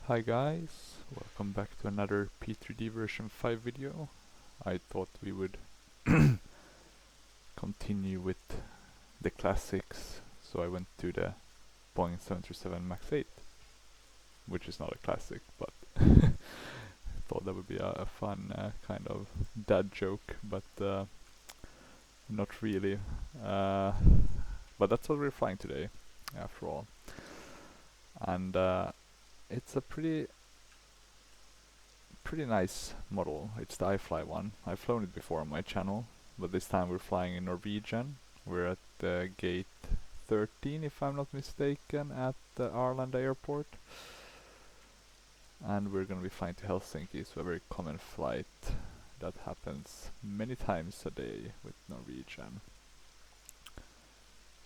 Hi guys, welcome back to another P3D version 5 video. I thought we would continue with the classics, so I went to the Boeing 737 MAX 8, which is not a classic, but I thought that would be a fun kind of dad joke, but not really. But that's what we're flying today, after all. And it's a pretty nice model. It's the iFly one. I've flown it before on my channel, but this time we're flying in Norwegian. We're at gate 13, if I'm not mistaken, at the Arlanda airport. And we're gonna be flying to Helsinki, so a very common flight that happens many times a day with Norwegian.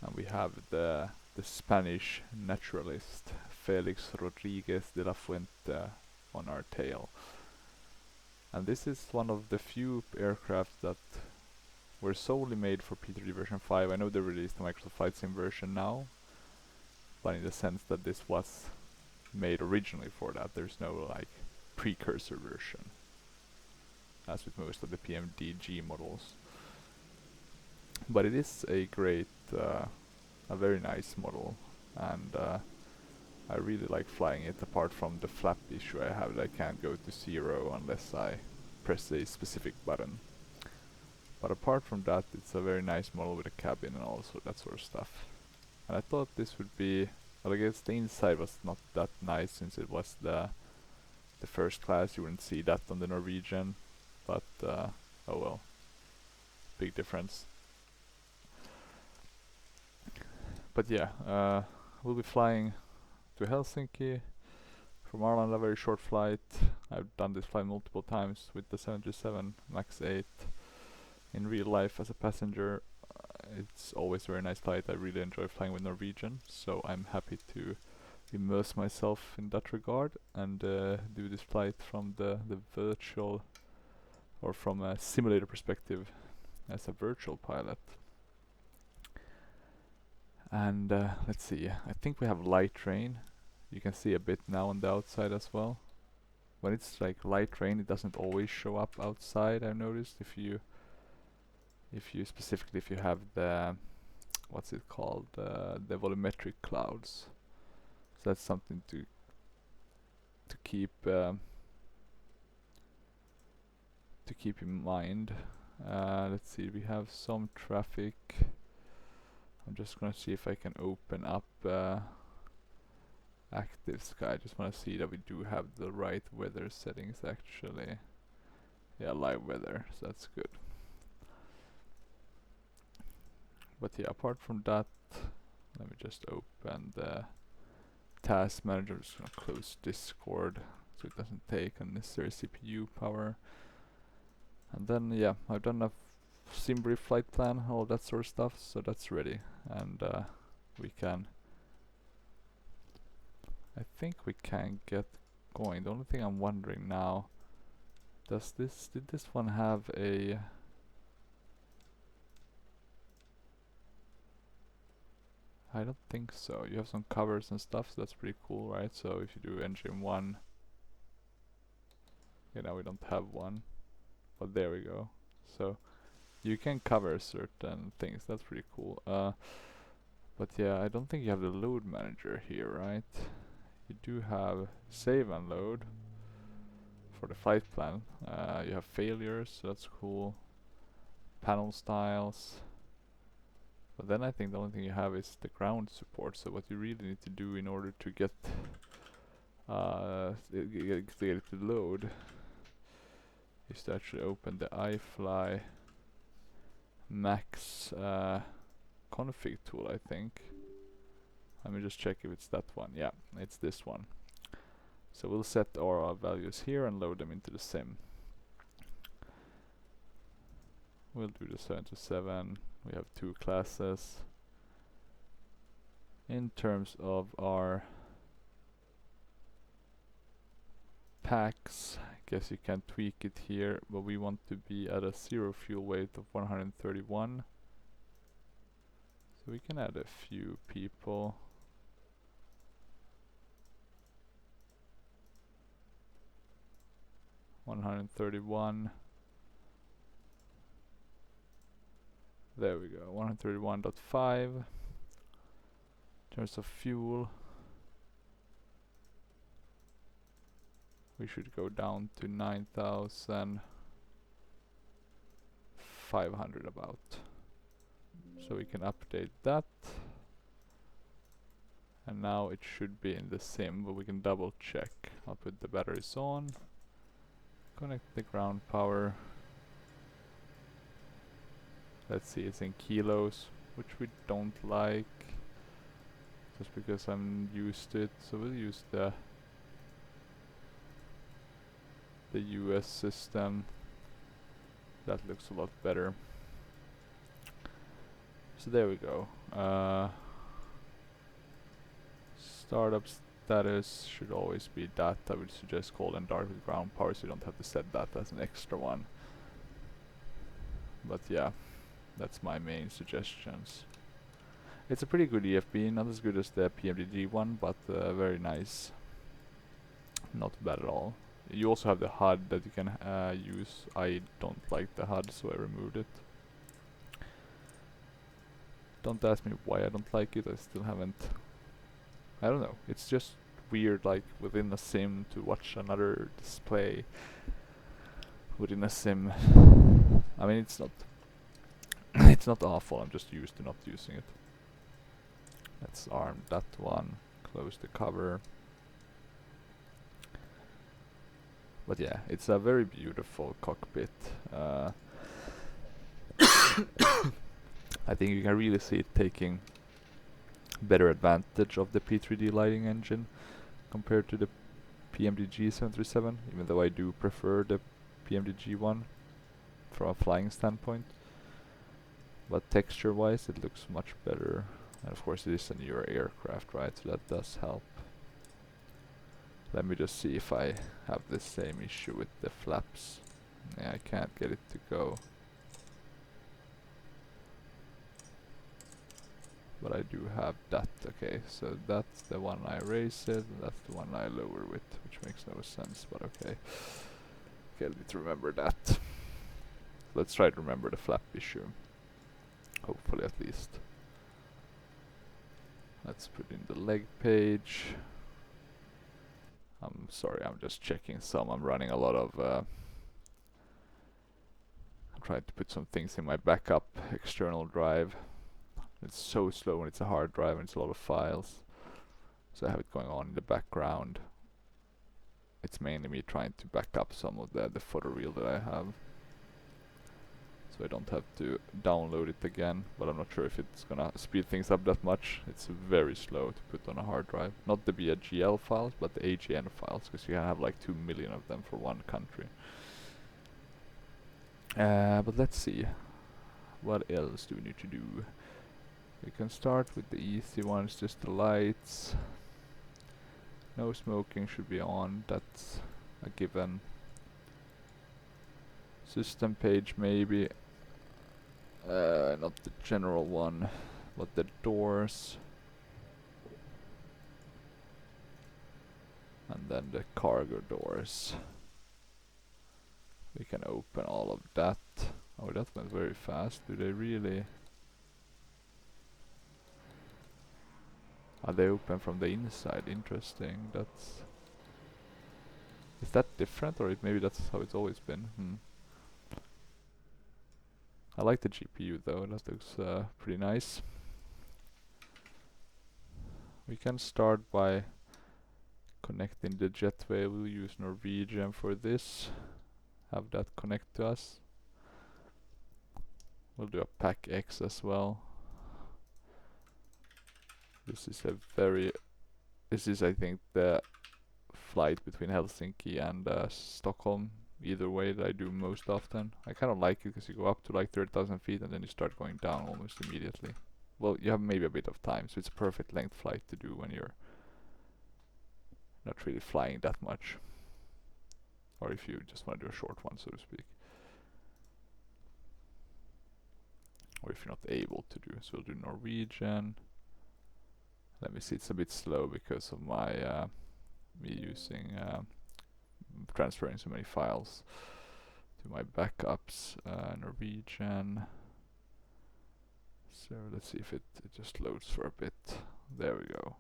And we have the Spanish naturalist Felix Rodriguez de la Fuente on our tail. And this is one of the few aircraft that were solely made for P3D version 5. I know they released the Microsoft Flight Sim version now, but in the sense that this was made originally for that, there's no like precursor version, as with most of the PMDG models. But it is a great, a very nice model, and I really like flying it, apart from the flap issue I have that I can't go to 0 unless I press a specific button. But apart from that, it's a very nice model with a cabin and also that sort of stuff. And I thought this would be, well, I guess the inside was not that nice since it was the first class. You wouldn't see that on the Norwegian, but oh well, big difference. But yeah, we'll be flying to Helsinki from Arlanda, a very short flight. I've done this flight multiple times with the 737 MAX 8 in real life as a passenger. It's always a very nice flight. I really enjoy flying with Norwegian, so I'm happy to immerse myself in that regard and do this flight from the virtual, or from a simulator perspective, as a virtual pilot. And let's see, I think we have light rain. You can see a bit now on the outside as well. When it's like light rain, it doesn't always show up outside, I've noticed. If you specifically, if you have the, what's it called, the volumetric clouds. So that's something to keep in mind. Let's see, we have some traffic. I'm just gonna see if I can open up active sky. I just want to see that we do have the right weather settings actually. Yeah, live weather, so that's good. But yeah, apart from that, let me just open the task manager. I'm just gonna close Discord so it doesn't take unnecessary CPU power. And then yeah, I've done a sim brief flight plan, all that sort of stuff, so that's ready. And we can, I think we can get going. The only thing I'm wondering now, did this one have a, I don't think so. You have some covers and stuff, so that's pretty cool, right? So if you do engine 1, you know, we don't have one, but there we go. So you can cover certain things, that's pretty cool. But yeah, I don't think you have the load manager here, right? You do have save and load for the flight plan. You have failures, so that's cool. Panel styles. But then I think the only thing you have is the ground support. So what you really need to do in order to get it to load is to actually open the iFly Max config tool, I think. Let me just check if it's that one. Yeah, it's this one. So we'll set our values here and load them into the sim. We'll do the 727. We have 2 classes. In terms of our packs, I guess you can tweak it here, but we want to be at a 0 fuel weight of 131. So we can add a few people. 131. There we go, 131.5. In terms of fuel, we should go down to 9,500 about. So we can update that. And now it should be in the sim, but we can double check. I'll put the batteries on. Connect the ground power. Let's see, it's in kilos, which we don't like. Just because I'm used to it, so we'll use the US system. That looks a lot better. So there we go. Startup status should always be that. I would suggest cold and dark with ground power, so you don't have to set that as an extra one. But yeah, that's my main suggestions. It's a pretty good EFB, not as good as the PMDG one, but very nice. Not bad at all. You also have the HUD that you can use. I don't like the HUD, so I removed it. Don't ask me why I don't like it, I still haven't. I don't know, it's just weird, like within a sim to watch another display within a sim. I mean, it's not it's not awful, I'm just used to not using it. Let's arm that one, close the cover. But yeah, it's a very beautiful cockpit. I think you can really see it taking better advantage of the P3D lighting engine compared to the PMDG 737, even though I do prefer the PMDG one from a flying standpoint. But texture wise it looks much better, and of course it is a newer aircraft, right, so that does help. Let me just see if I have the same issue with the flaps. Yeah, I can't get it to go. But I do have that. Okay, so that's the one I raise it, and that's the one I lower with, which makes no sense, but okay. Okay, I need to remember that. Let's try to remember the flap issue. Hopefully at least. Let's put in the leg page. I'm sorry, I'm just checking some. I'm running a lot of I'm trying to put some things in my backup external drive. It's so slow when it's a hard drive and it's a lot of files. So I have it going on in the background. It's mainly me trying to back up some of the photoreal that I have. So I don't have to download it again, but I'm not sure if it's gonna speed things up that much. It's very slow to put on a hard drive. Not the BGL files, but the AGN files, because you can have like 2 million of them for one country. But let's see. What else do we need to do? We can start with the easy ones, just the lights. No smoking should be on, that's a given. System page maybe. Not the general one, but the doors. And then the cargo doors. We can open all of that. Oh, that went very fast. Do they really? Are they open from the inside? Interesting. That's. Is that different, or maybe that's how it's always been? I like the GPU though. That looks pretty nice. We can start by connecting the jetway. We'll use Norwegian for this. Have that connect to us. We'll do a pack X as well. This is I think the flight between Helsinki and Stockholm. Either way that I do most often. I kind of like it because you go up to like 30,000 feet and then you start going down almost immediately. Well, you have maybe a bit of time, so it's a perfect length flight to do when you're not really flying that much. Or if you just want to do a short one, so to speak. Or if you're not able to do. So we'll do Norwegian. Let me see, it's a bit slow because of my me using transferring so many files to my backups. Norwegian. So let's see if it just loads for a bit. There we go.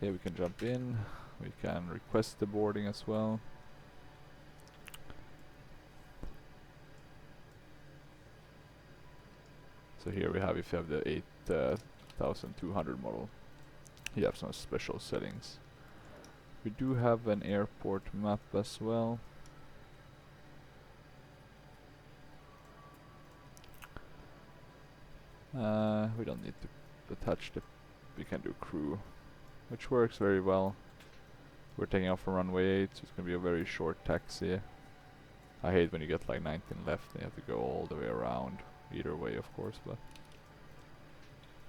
Here we can jump in. We can request the boarding as well. So here we have, if you have the 8200 model, you have some special settings. We do have an airport map as well. We don't need to attach the, we can do crew, which works very well. We're taking off from runway 8, so it's gonna be a very short taxi. I hate when you get like 19 left and you have to go all the way around. Either way, of course, but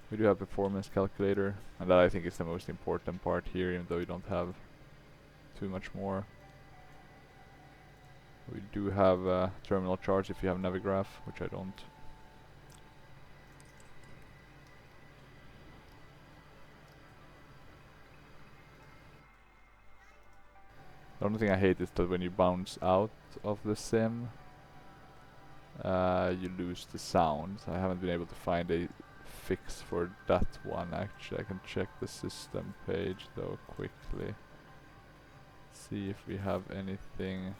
we do have performance calculator, and that I think is the most important part here, even though you don't have too much more. We do have terminal charge if you have Navigraph, which I don't. The only thing I hate is that when you bounce out of the sim, you lose the sound. I haven't been able to find a fix for that one. Actually, I can check the system page though quickly. See if we have anything.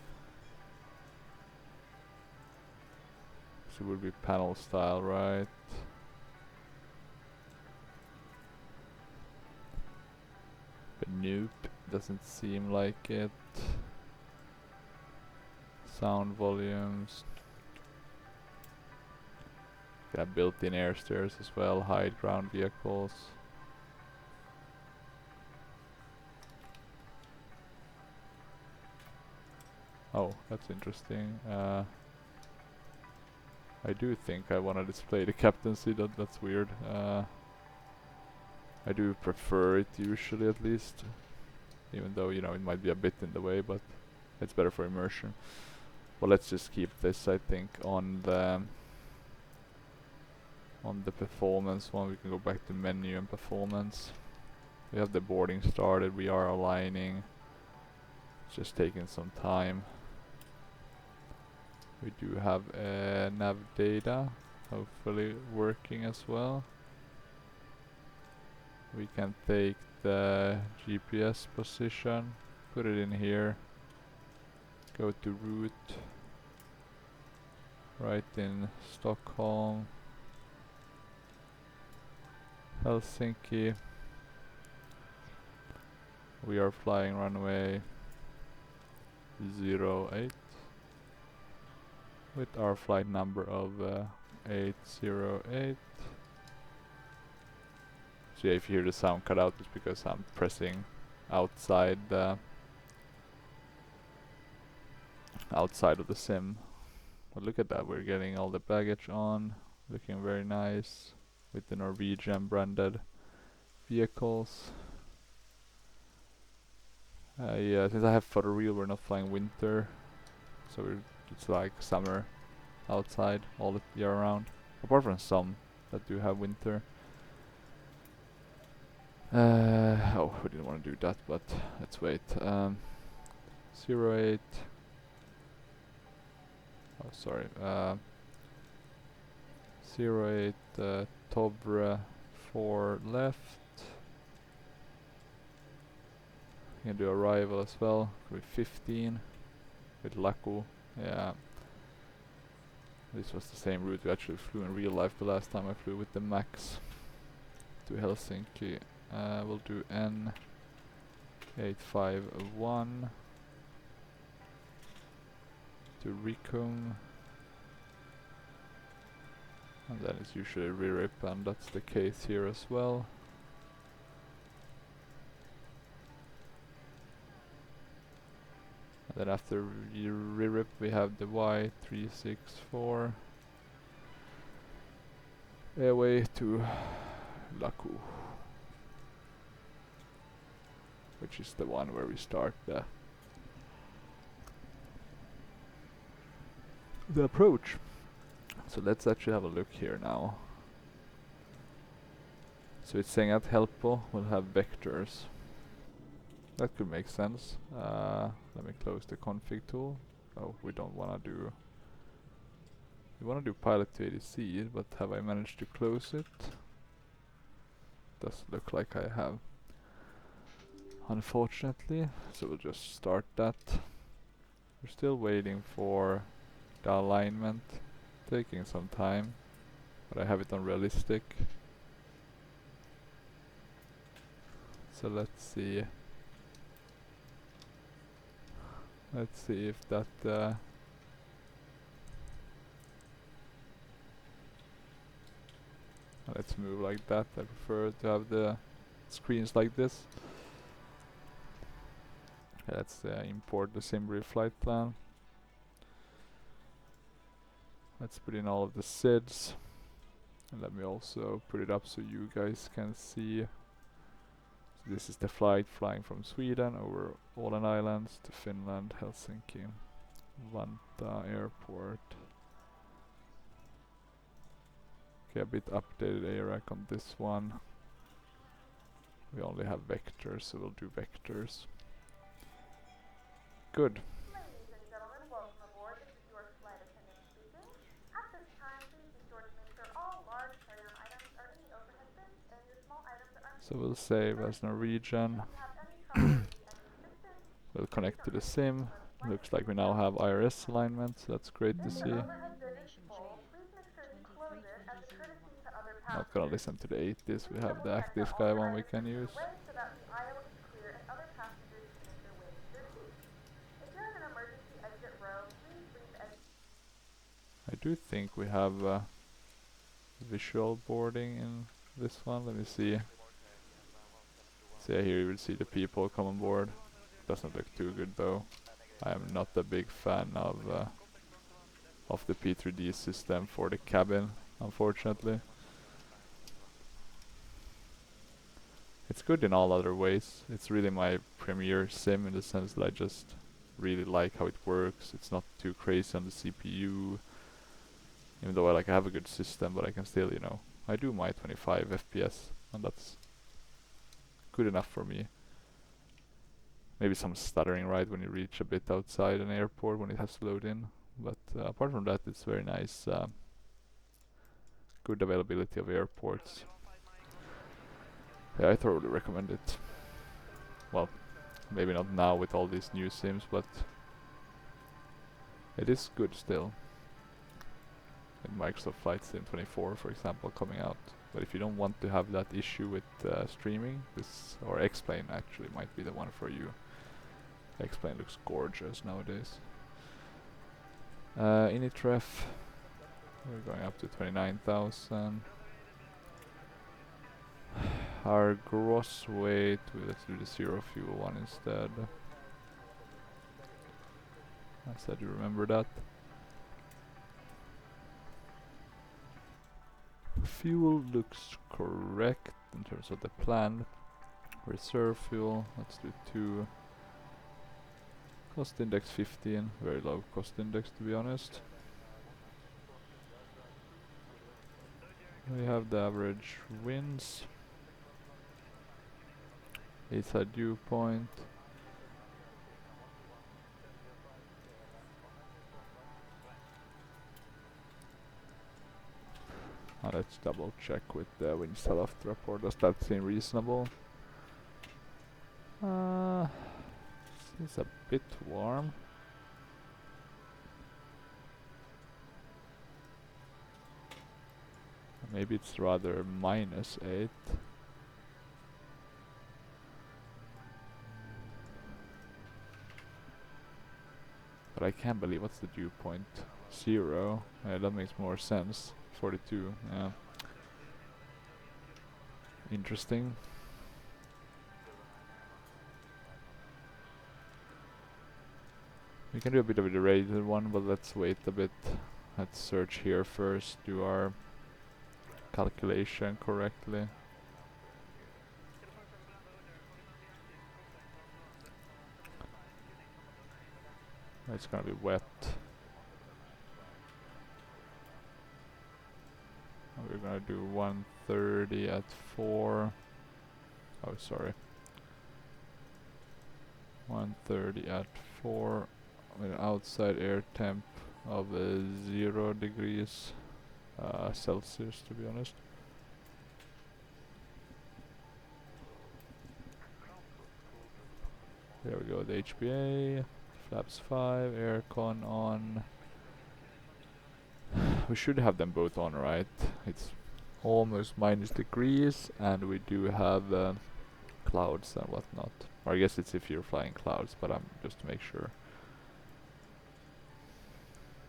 So it would be panel style, right? But nope, doesn't seem like it. Sound volumes. We have built-in air stairs as well, hide ground vehicles. Oh, that's interesting. I do think I want to display the captaincy. That's weird. I do prefer it usually, at least, even though, you know, it might be a bit in the way, but it's better for immersion. Well, let's just keep this, I think, on the performance one. We can go back to menu and performance. We have the boarding started. We are aligning. It's just taking some time. We do have nav data, hopefully working as well. We can take the GPS position, put it in here, go to route, right in Stockholm, Helsinki. We are flying runway 08 with our flight number of 808. So yeah, if you hear the sound cut out, it's because I'm pressing outside outside of the sim. But look at that, we're getting all the baggage on, looking very nice with the Norwegian branded vehicles. Yeah, since I have photo reel, we're not flying winter, so it's like summer outside all the year round, apart from some that do have winter. Oh, we didn't want to do that, but let's wait. 08. Oh, sorry. 08 Tobre 4 left. We can do arrival as well with 15 with Laku. Yeah. This was the same route we actually flew in real life the last time I flew with the Max to Helsinki. We'll do N851 to Rikum, and then it's usually re-rip, and that's the case here as well. And then after re-rip we have the Y364 airway to Laku, which is the one where we start the approach. So let's actually have a look here now. So it's saying at Helpo we'll have vectors. That could make sense. Let me close the config tool. Oh, we don't wanna do... We wanna do pilot to ADC, but have I managed to close it? Does look like I have. Unfortunately, so we'll just start that. We're still waiting for the alignment, taking some time, but I have it on realistic. So let's see. Let's see if that let's move like that. I prefer to have the screens like this. Let's import the Simbury flight plan. Let's put in all of the SIDs. And let me also put it up so you guys can see. So this is the flight flying from Sweden over Åland Islands to Finland, Helsinki, Vantaa Airport. Okay, a bit updated ARAC on this one. We only have vectors, so we'll do vectors. Good. Ladies and gentlemen, welcome aboard. This is your flight attendant speaking. At this time, please be sure to make sure all large carry-on items are in the overhead bins and your small items are So we'll save as Norwegian. If you have any trouble or need any assistance, We'll connect to the sim. Looks like we now have IRS alignment, so that's great to if see. your overhead bin is full, please make sure you close it as a courtesy to other Not gonna passengers. listen to the 80s, we Please have the double-check that active all sky your one we items can are use. put away so that the aisle is clear and other passengers can make their way to their seats. If you're in an emergency exit row, please leave I do think we have visual boarding in this one. Let me see. So yeah, here you will see the people come on board. Doesn't look too good though. I am not a big fan of the P3D system for the cabin, unfortunately. It's good in all other ways. It's really my premier sim in the sense that I just really like how it works. It's not too crazy on the CPU. Even though I have a good system, but I can still, you know, I do my 25 FPS, and that's good enough for me. Maybe some stuttering right when you reach a bit outside an airport when it has to load in, but apart from that, it's very nice. Good availability of airports. Yeah, I thoroughly recommend it. Well, maybe not now with all these new sims, but it is good still. And Microsoft Flight Sim 24, for example, coming out. But if you don't want to have that issue with streaming, this, or X-Plane actually might be the one for you. X-Plane looks gorgeous nowadays. Initref, we're going up to 29,000. Our gross weight, let's do the zero fuel one instead. I said you remember that. Fuel looks correct in terms of the planned reserve fuel. Let's do 2. Cost index 15, very low cost index to be honest. We have the average winds. It's a dew point. Let's double check with the wind self report. Does that seem reasonable? It's a bit warm. Maybe it's rather -8. But I can't believe what's the dew point? 0. That makes more sense. 42. Yeah. Interesting. We can do a bit of a derated one, but let's wait a bit. Let's search here first, do our calculation correctly. It's gonna be wet. We're gonna do 130 at 4. Oh, sorry. 130 at 4 with an outside air temp of 0 degrees Celsius, to be honest. There we go, the HPA, flaps 5, aircon on. We should have them both on, right? It's almost minus degrees, and we do have clouds and whatnot. Or I guess it's if you're flying clouds, but I'm just to make sure.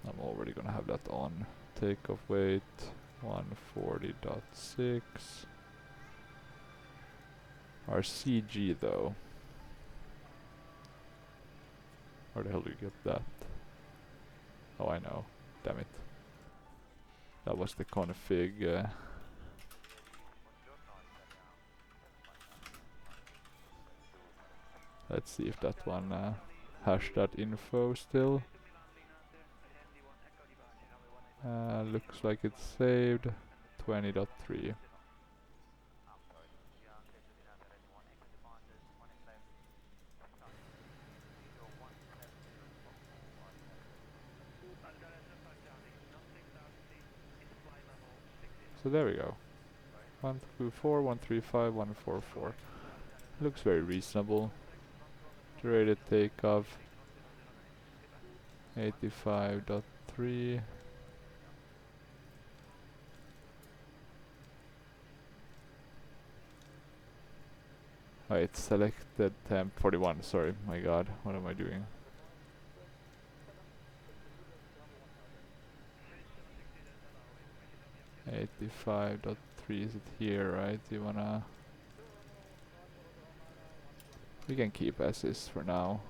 I'm already gonna have that on. Takeoff weight 140.6. Our CG though. Where the hell do you get that? Oh, I know. Damn it. That was the config. Let's see if that one hash that info still. Looks like it's saved. 20.3. So there we go. 124, 135, 144. Looks very reasonable. Rated takeoff 85.3. Oh, it's selected temp 41. Sorry, my god, what am I doing? .3 is it here, right? You wanna? We can keep as is for now.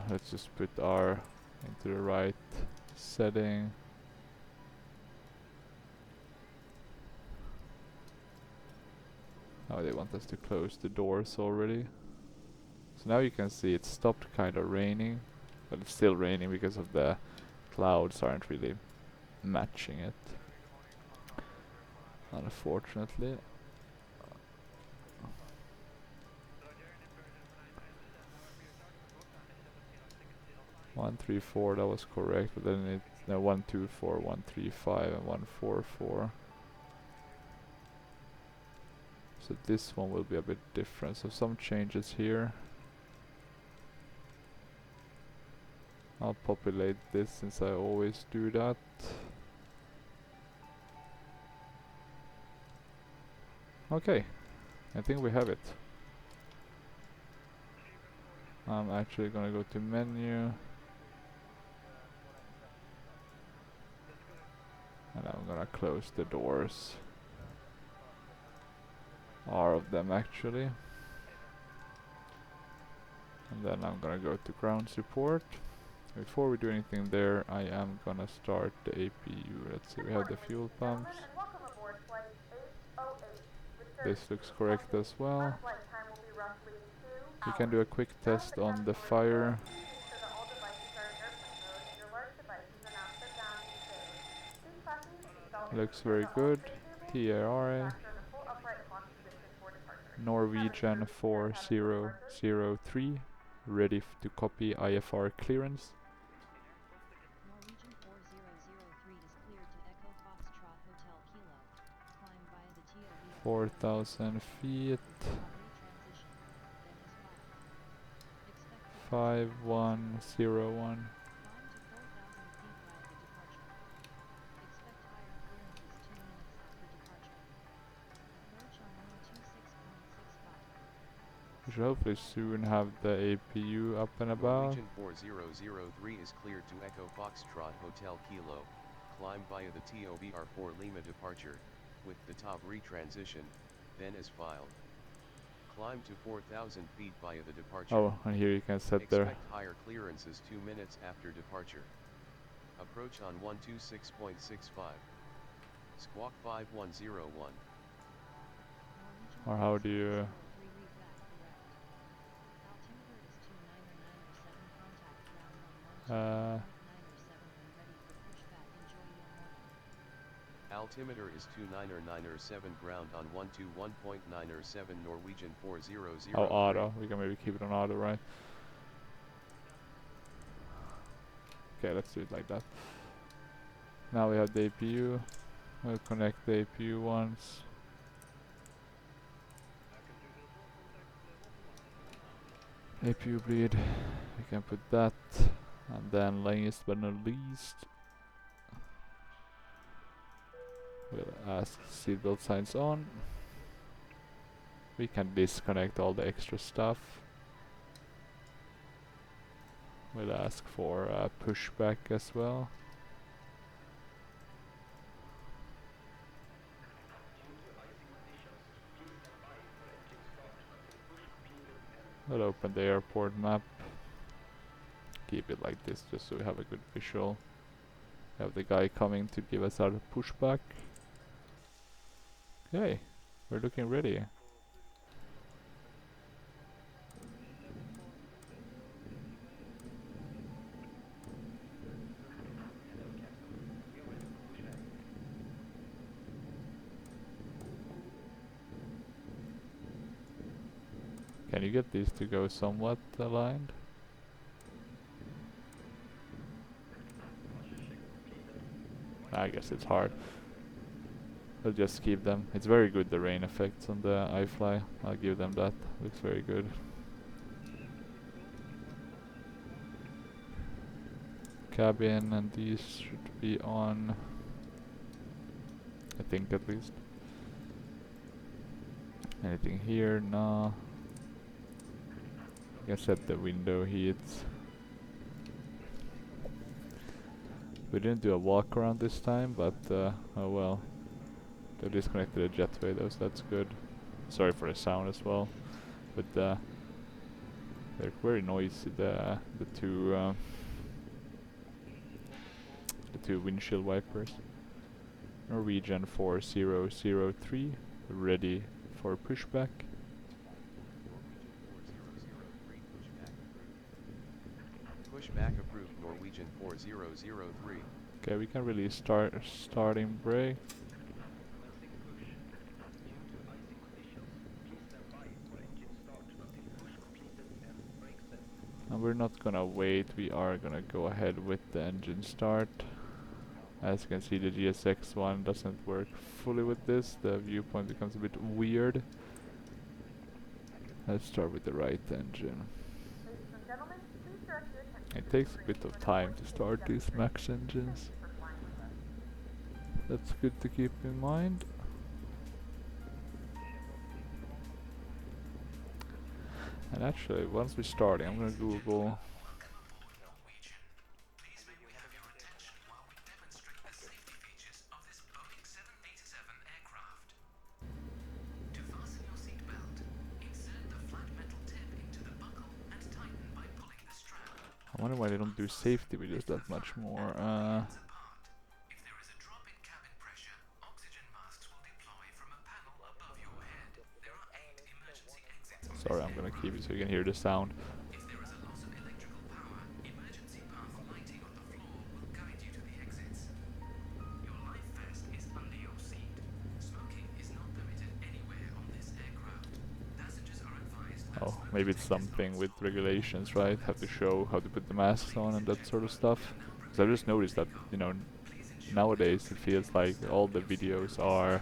Let's just put R into the right setting. Oh, they want us to close the doors already. So now you can see it stopped kind of raining, but it's still raining because of the clouds aren't really matching it, unfortunately. 134, that was correct, but then it's 124, 135, and 144. So this one will be a bit different. So some changes here. I'll populate this since I always do that. Okay, I think we have it. I'm actually gonna go to menu. And I'm gonna close the doors. R of them actually. And then I'm gonna go to ground support. Before we do anything there, I am gonna start the APU. Let's see, we have the fuel pumps. This looks correct as well. We can do a quick test on the fire. Looks very good. TARA. Norwegian 4003. Ready to copy IFR clearance. Norwegian 4003 is cleared to Echo Foxtrot Hotel Kilo. Climb via the TOB. 4,000 feet. Transition, then is filed. 5101. Climb to 4,000 feet via the departure. Expect higher clearances 2 minutes after departure. Approach on 126.65. We should hopefully soon have the APU up and about. Norwegian 4003 is cleared to Echo Foxtrot Hotel Kilo. Climb via the TOBR for Lima departure, with the top retransition, then is filed. Climb to 4,000 feet via the departure. Oh, and here you can set there. Expect higher clearances 2 minutes after departure. Approach on 126.65. Squawk 5101. Or how do you... Altimeter is 29907 ground on 121.907 Norwegian 400. Oh, auto. We can maybe keep it on auto, right? Okay, let's do it like that. Now we have the APU. We'll connect the APU once. APU bleed. We can put that. And then last but not least, we'll ask seatbelt signs on. We can disconnect all the extra stuff. We'll ask for pushback as well. We'll open the airport map. Keep it like this just so we have a good visual. We have the guy coming to give us our pushback. Okay, we're looking ready. Can you get these to go somewhat aligned? I guess it's hard. We'll just keep them. It's very good, the rain effects on the iFly. I'll give them that. Looks very good. Cabin, and these should be on. I think at least. Anything here? No. I can set the window heats. We didn't do a walk around this time, but oh well. They disconnected the jetway though, so that's good. Sorry for the sound as well, but they're very noisy. The two windshield wipers. Norwegian 4003, ready for pushback. Pushback approved. Norwegian 4003. Okay, we can really start starting brake. And we're not gonna wait, we are gonna go ahead with the engine start. As you can see, the GSX one doesn't work fully with this. The viewpoint becomes a bit weird. Let's start with the right engine. Ladies and gentlemen, please direct your attention It takes a bit of time to start these max engines. for flying with us. That's good to keep in mind. And actually, once we start, I'm gonna Google. Norwegian. Please may we have your attention while we demonstrate the safety features of this Boeing 787 aircraft. To fasten your seatbelt, insert the flat metal tip into the buckle and tighten by pulling the strap. I wonder why they don't do safety videos that much more. Apart. If there is a drop in cabin pressure, oxygen masks will deploy from a panel above your head. There are 8 emergency exits on Sorry, this I'm gonna keep it so you can hear the sound. If there is a loss of electrical power, emergency path lighting on the floor will guide you to the exits. Your life vest is under your seat. Smoking is not permitted anywhere on this aircraft. Passengers are advised that Oh, maybe it's something with regulations, right? Have to show how to put the masks on and that sort of stuff. Because I've just noticed that, you know, nowadays it feels like all the videos are,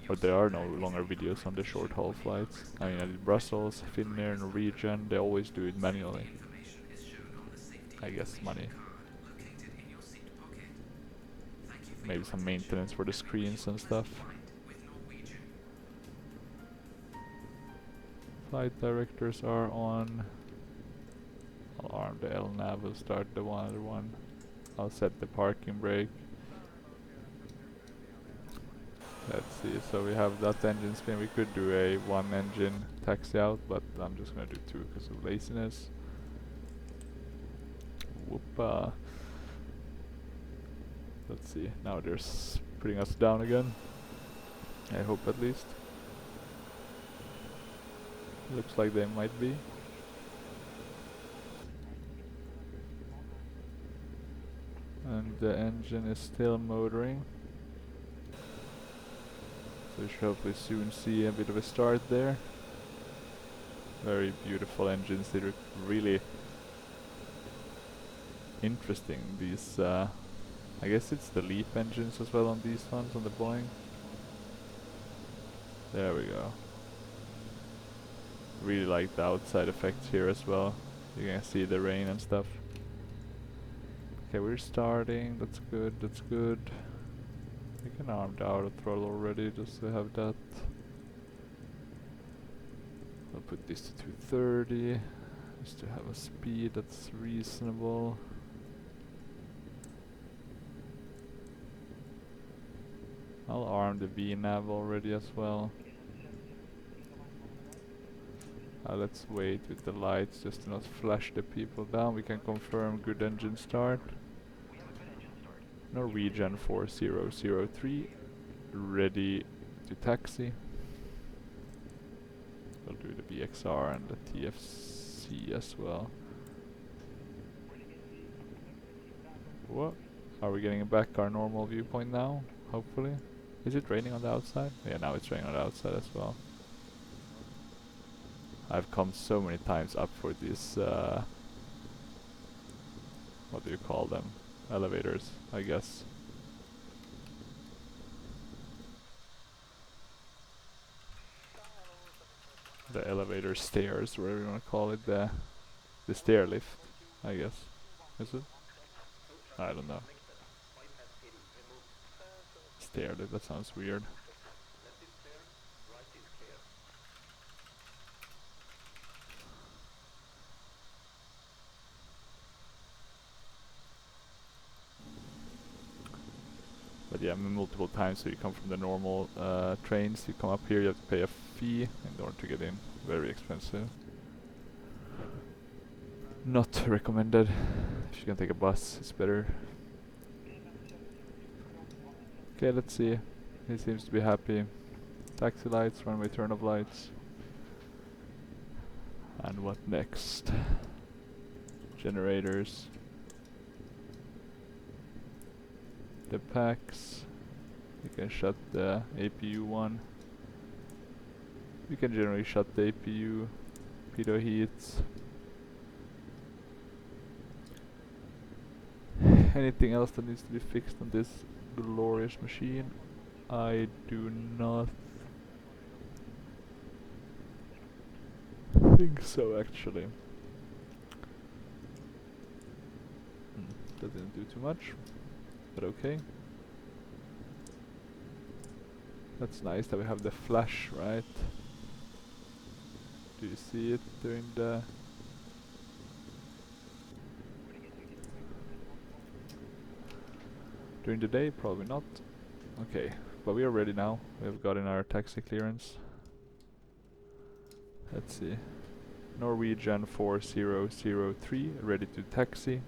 or there are no longer videos on the short haul flights. I mean, at Brussels, Finnair, Norwegian, they always do it manually. information is shown on the safety I guess money. card located in your seat pocket. Thank you for Maybe your some attention. maintenance for the screens and stuff. With Norwegian. Flight directors are on. I'll arm the LNAV, we'll start the other one. I'll set the parking brake. Let's see, so we have that engine spin. We could do a one engine taxi out, but I'm just gonna do two because of laziness. Whoopa. Let's see, now they're putting us down again. I hope at least. Looks like they might be. And the engine is still motoring. So we should hopefully soon see a bit of a start there. Very beautiful engines. They look really interesting. These, I guess it's the LEAP engines as well on these ones, on the Boeing. There we go. Really like the outside effects here as well. You can see the rain and stuff. Okay, we're starting. That's good, that's good. We can arm the auto throttle already, just to have that. I'll put this to 230, just to have a speed that's reasonable. I'll arm the VNav already as well. Let's wait with the lights just to not flash the people down. We can confirm good engine start. Norwegian 4003, ready to taxi. We'll do the BXR and the TFC as well. What? Are we getting back our normal viewpoint now? Hopefully. Is it raining on the outside? Yeah, now it's raining on the outside as well. I've come so many times up for these, what do you call them? Elevators, I guess. The elevator stairs, whatever you want to call it, the stair lift, I guess. Is it? I don't know. Stair lift, that sounds weird. But yeah, multiple times, so you come from the normal trains, you come up here, you have to pay a fee in order to get in. Very expensive. Not recommended. If you can take a bus, it's better. Okay, let's see. He seems to be happy. Taxi lights, runway turn of lights. And what next? Generators. The packs. You can shut the APU one. You can generally shut the APU. Pitot heats. Anything else that needs to be fixed on this glorious machine? I do not think so, actually. That didn't do too much, but okay. That's nice that we have the flash, right? Do you see it during the... During the day? Probably not. Okay, but we are ready now. We have gotten our taxi clearance. Let's see. Norwegian 4003, ready to taxi.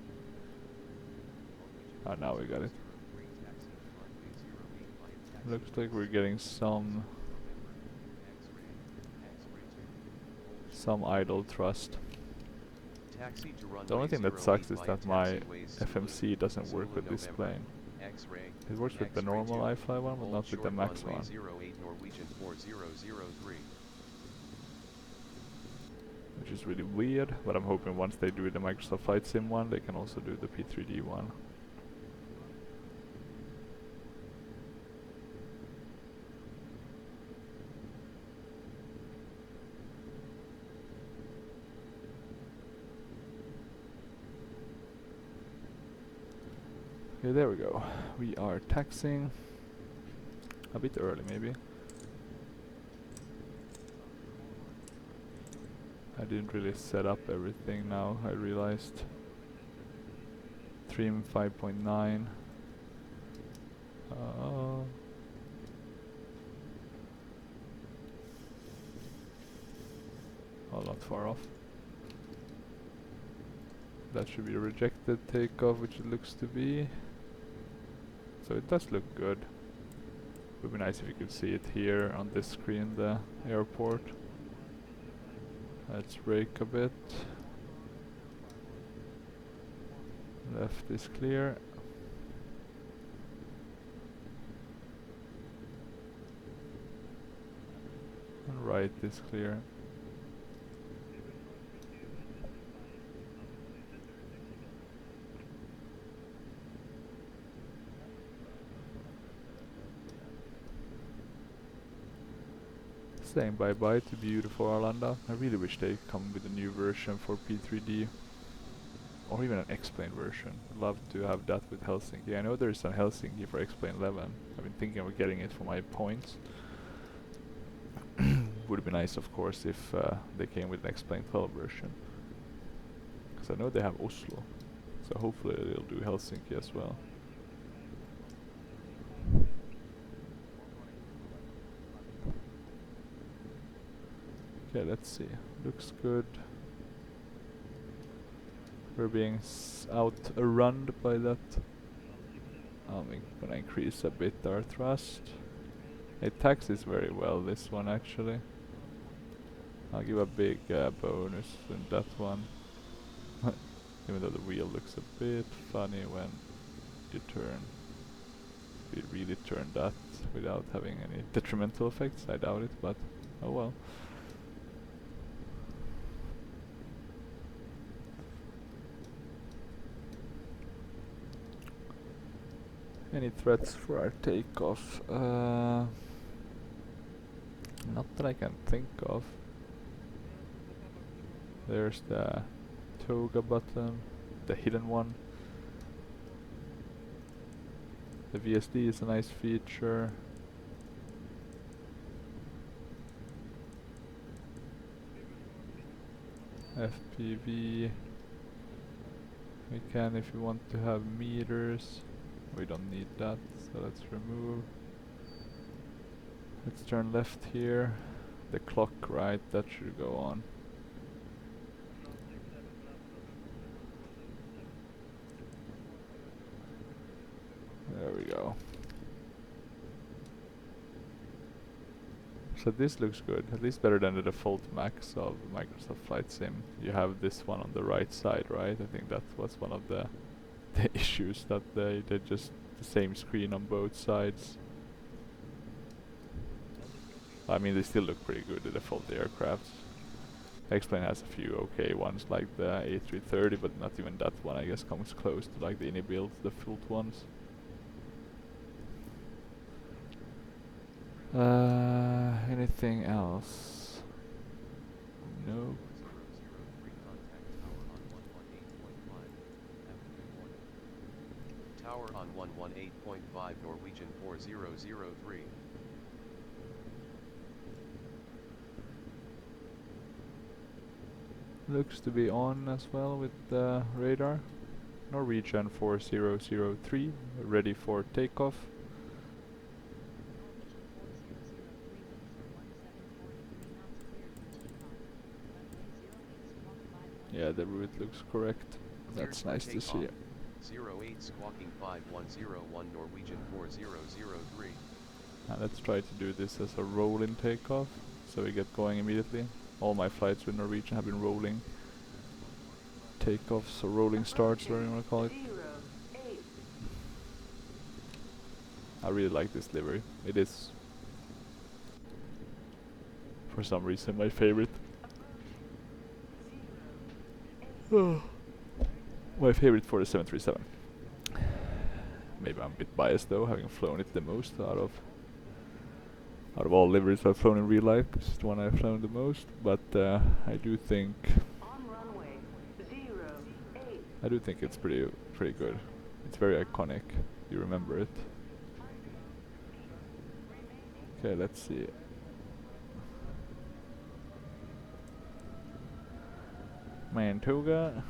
Ah, now we got it. Looks like we're getting some idle thrust. The only thing that sucks is that my FMC doesn't work with this plane. It works with the normal iFly one, but not with the max one. Which is really weird, but I'm hoping once they do the Microsoft Flight Sim one, they can also do the P3D one. Okay, there we go. We are taxiing. A bit early, maybe. I didn't really set up everything now, I realized. Trim 5.9. Oh, not far off. That should be a rejected takeoff, which it looks to be. So it does look good. Would be nice if you could see it here on this screen, the airport. Let's brake a bit. Left is clear. And right is clear. saying bye bye to beautiful Arlanda. I really wish they come with a new version for P3D. Or even an X-Plane version. I'd love to have that with Helsinki. I know there's some Helsinki for X-Plane 11. I've been thinking of getting it for my points. Would be nice, of course, if they came with an X-Plane 12 version. Because I know they have Oslo. So hopefully they'll do Helsinki as well. Okay, let's see. Looks good. We're being outrun by that. I'm gonna increase a bit our thrust. It taxes very well, this one actually. I'll give a big bonus in that one. Even though the wheel looks a bit funny when you turn. If you really turn that without having any detrimental effects, I doubt it, but oh well. Any threats for our takeoff? Not that I can think of. There's the toga button, the hidden one. The VSD is a nice feature. FPV. We can if you want to have meters. We don't need that, so let's remove. Let's turn left here. The clock, right, that should go on. There we go. So this looks good, at least better than the default max of Microsoft Flight Sim. You have this one on the right side, right? I think that was one of the issues, that they just the same screen on both sides. I mean, they still look pretty good, the default aircrafts. X-Plane has a few okay ones, like the A330, but not even that one I guess comes close to like the ini-build, the full ones. Anything else? Nope. Tower on 118.5 Norwegian 4003. Looks to be on as well with the radar. Norwegian 4003, ready for takeoff. Yeah, the route looks correct. That's nice to see. 08 squawking 5101 Norwegian 4003. And let's try to do this as a roll-in takeoff, so we get going immediately. All my flights with Norwegian have been rolling takeoffs or rolling starts, whatever you want to call it. I really like this livery. It is, for some reason, my favorite. My favorite for the 737. Maybe I'm a bit biased though, having flown it the most out of all liveries I've flown in real life. It's the one I've flown the most, but I do think it's pretty good. It's very iconic. You remember it. Okay, let's see. Mantoga.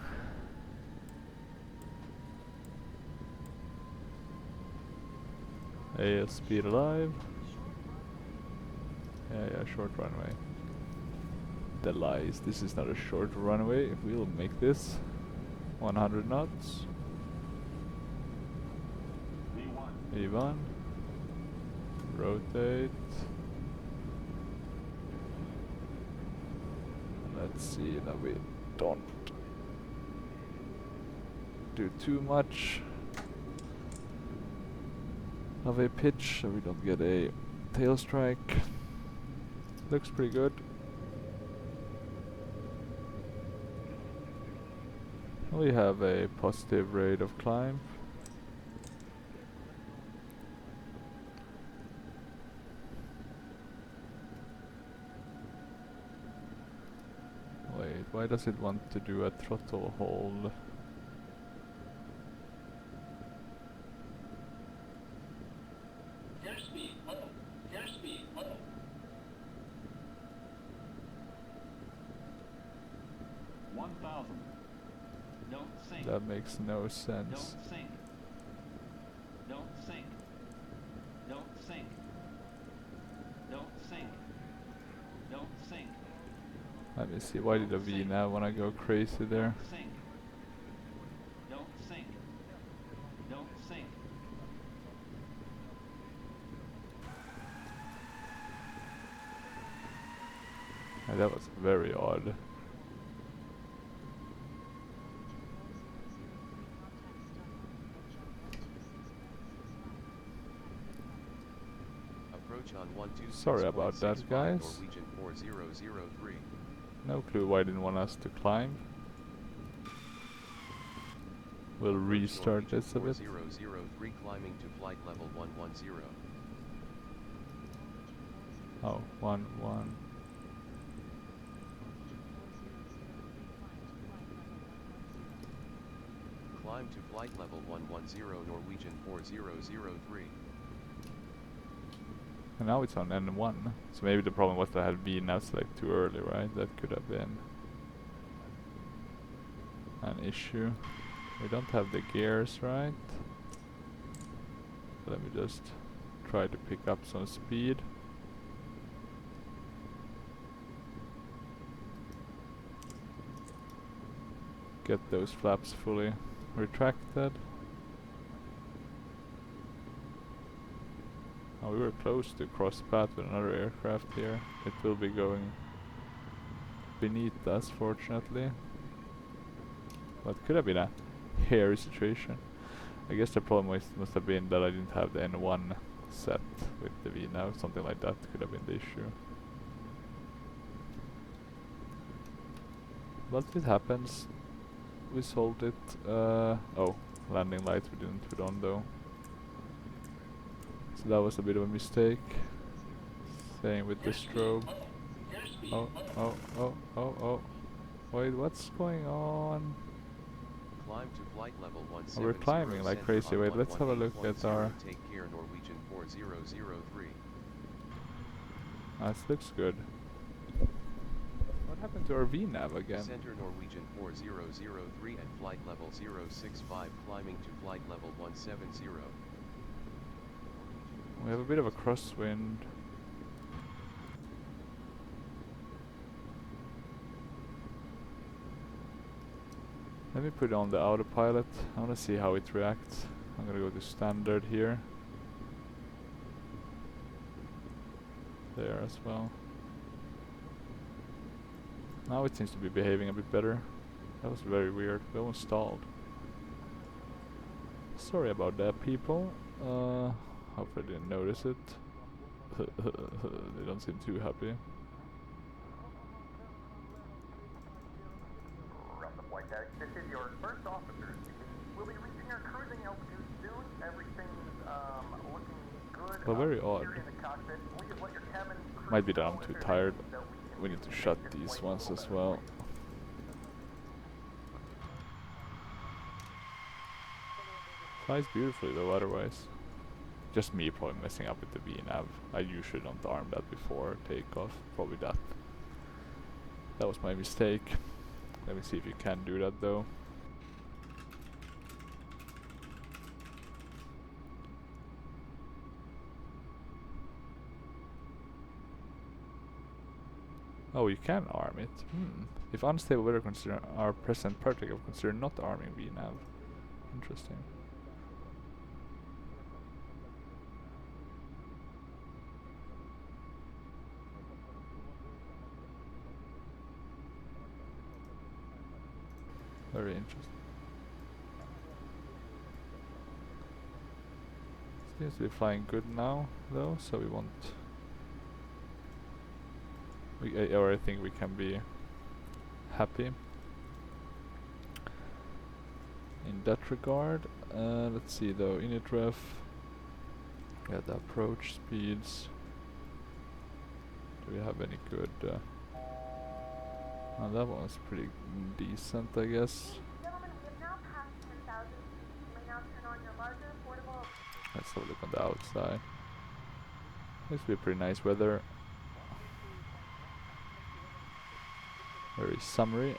AS speed alive. Yeah, short runway. The lies. This is not a short runway. We'll make this 100 knots. V1. Rotate. Let's see that we don't do too much of a pitch, so we don't get a tail strike. Looks pretty good. We have a positive rate of climb. Why does it want to do a throttle hold? Airspeed low. Airspeed low. Don't sink. That makes no sense. Don't sink. Don't sink. Don't sink. Don't sink. Don't sink. Let me see, why did the V nav wanna go crazy there? Don't sink. Don't sink. Don't sink. That was very odd. Approach on 126.65 Sorry about that, guys. Norwegian 4003. No clue why it didn't want us to climb. We'll restart this a bit. 4003 climbing to flight level 110. Oh, 1-1. Climb to flight level 110 Norwegian 4003. And now it's on N1. So maybe the problem was that I had V nav select too early, right? That could have been an issue. We don't have the gears, right? Let me just try to pick up some speed. Get those flaps fully retracted. Oh, we were close to cross path with another aircraft here. It will be going beneath us, fortunately. But could have been a hairy situation. I guess the problem must have been that I didn't have the N1 set with the V nav. Something like that could have been the issue. But it happens. We solved it. Oh, landing lights we didn't put on though. So that was a bit of a mistake. Same with the strobe. Oh, oh, oh, oh, oh. Wait, what's going on? Climb to flight level 170. Oh, we're climbing like crazy. Wait, let's have a look at our... Take care Norwegian 4003. This looks good. What happened to our V-nav again? Center Norwegian 4003 at flight level 065 climbing to flight level 170. We have a bit of a crosswind. Let me put on the autopilot. I want to see how it reacts. I'm gonna go to standard here. There as well. Now it seems to be behaving a bit better. That was very weird. We almost stalled. Sorry about that, people. Hopefully I didn't notice it. They don't seem too happy. This is your first officer. We'll be reaching our cruising altitude soon. Everything's looking good. But very odd. Here in the cockpit. Please let your cabin crew Might be that I'm know if too there's tired. anything that we can We do need to make shut your these flight ones a as little well. Flies beautifully though otherwise. Just me probably messing up with the V-nav. I usually don't arm that before takeoff. Probably that. That was my mistake. Let me see if you can do that though. Oh, you can arm it. If unstable weather conditions are present, particle consider not arming V-nav. Interesting. Very interesting. Seems to be flying good now, though, so we won't. Or I think we can be happy in that regard. Let's see though, init ref. Get the approach speeds. Do we have any good? 1 Well, that one's pretty decent, I guess. Ladies and gentlemen, we have now passed 10,000 feet. You may now turn on your larger portable. Let's have a look on the outside. This will be pretty nice weather. Very summery.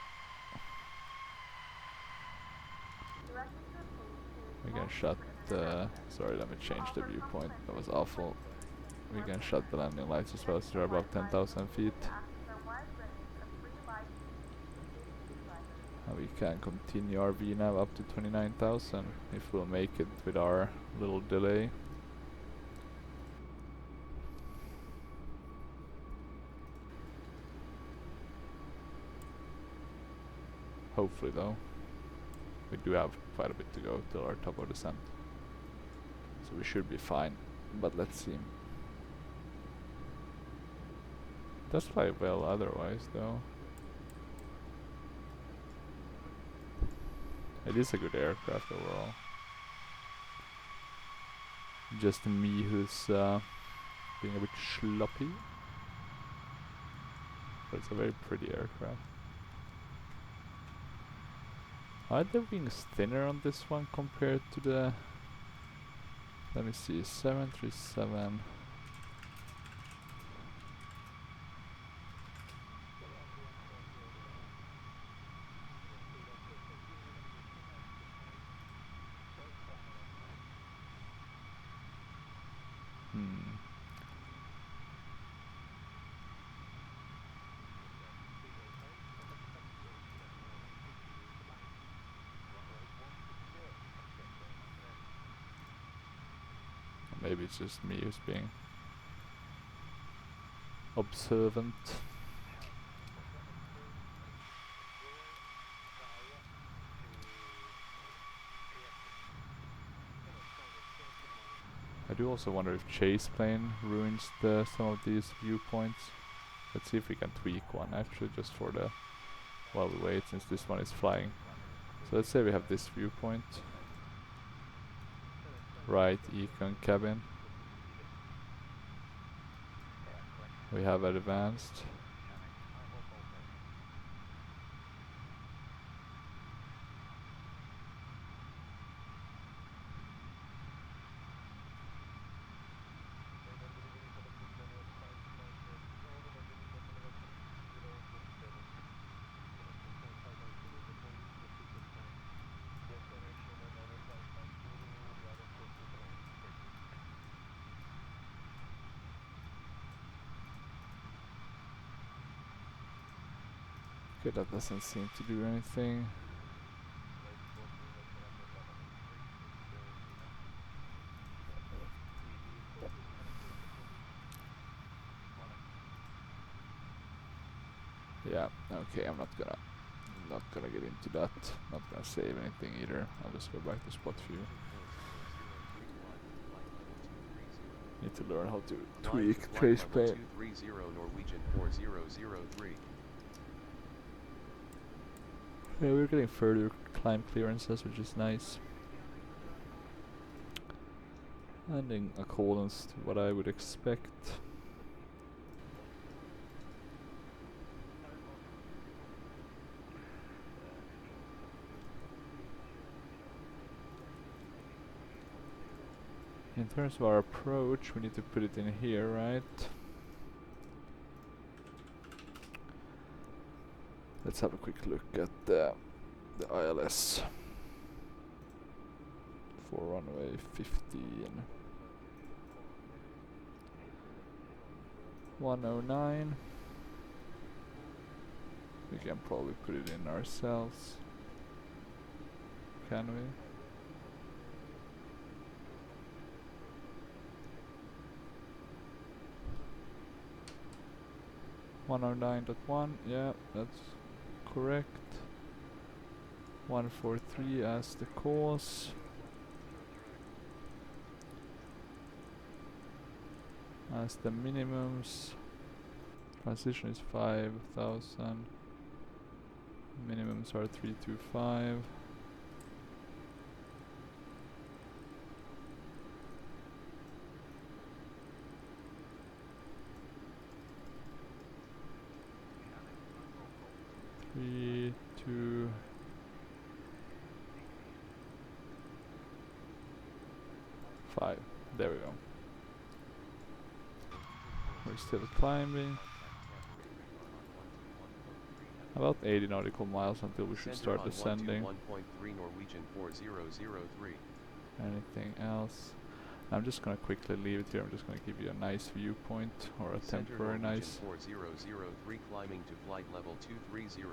Directed to approach We to can small shut for the... internet Sorry, let me change the Offer viewpoint. That was complimentary awful. We can shut the landing lights as well, so they're above 10,000 feet. access our wide range of free live safety advisors. And we can continue our VNAV up to 29,000 if we'll make it with our little delay. Hopefully though. We do have quite a bit to go till our top of descent. So we should be fine. But let's see. Does fly well otherwise though. It is a good aircraft overall. Just me who's being a bit sloppy. But it's a very pretty aircraft. Are the wings thinner on this one compared to the... Let me see, 737. Maybe it's just me who's being observant. I do also wonder if chase plane ruins some of these viewpoints. Let's see if we can tweak one actually, just for the while we wait, since this one is flying. So let's say we have this viewpoint. Right econ cabin. We have advanced. Okay, that doesn't seem to do anything. Yeah, okay, I'm not gonna get into that. Not gonna save anything either. I'll just go back to spot view. Need to learn how to tweak trace plane. 230 Norwegian 4003. Yeah, we're getting further climb clearances, which is nice. And in accordance to what I would expect. In terms of our approach, we need to put it in here, right? Let's have a quick look at the ILS for runway 15. 109. We can probably put it in ourselves. Can we? .109.1, yeah, that's correct. 143 as the cause. As the minimums. Transition is 5,000. Minimums are 325. 3, 2, five. There we go. We're still climbing. About 80 nautical miles until we should start descending. 121.3 Norwegian 4003. Anything else? I'm just gonna quickly leave it here. I'm just gonna give you a nice viewpoint, or a temporary nice. 4003 climbing to flight level 230.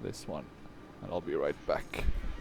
This one, and I'll be right back. Norwegian 4003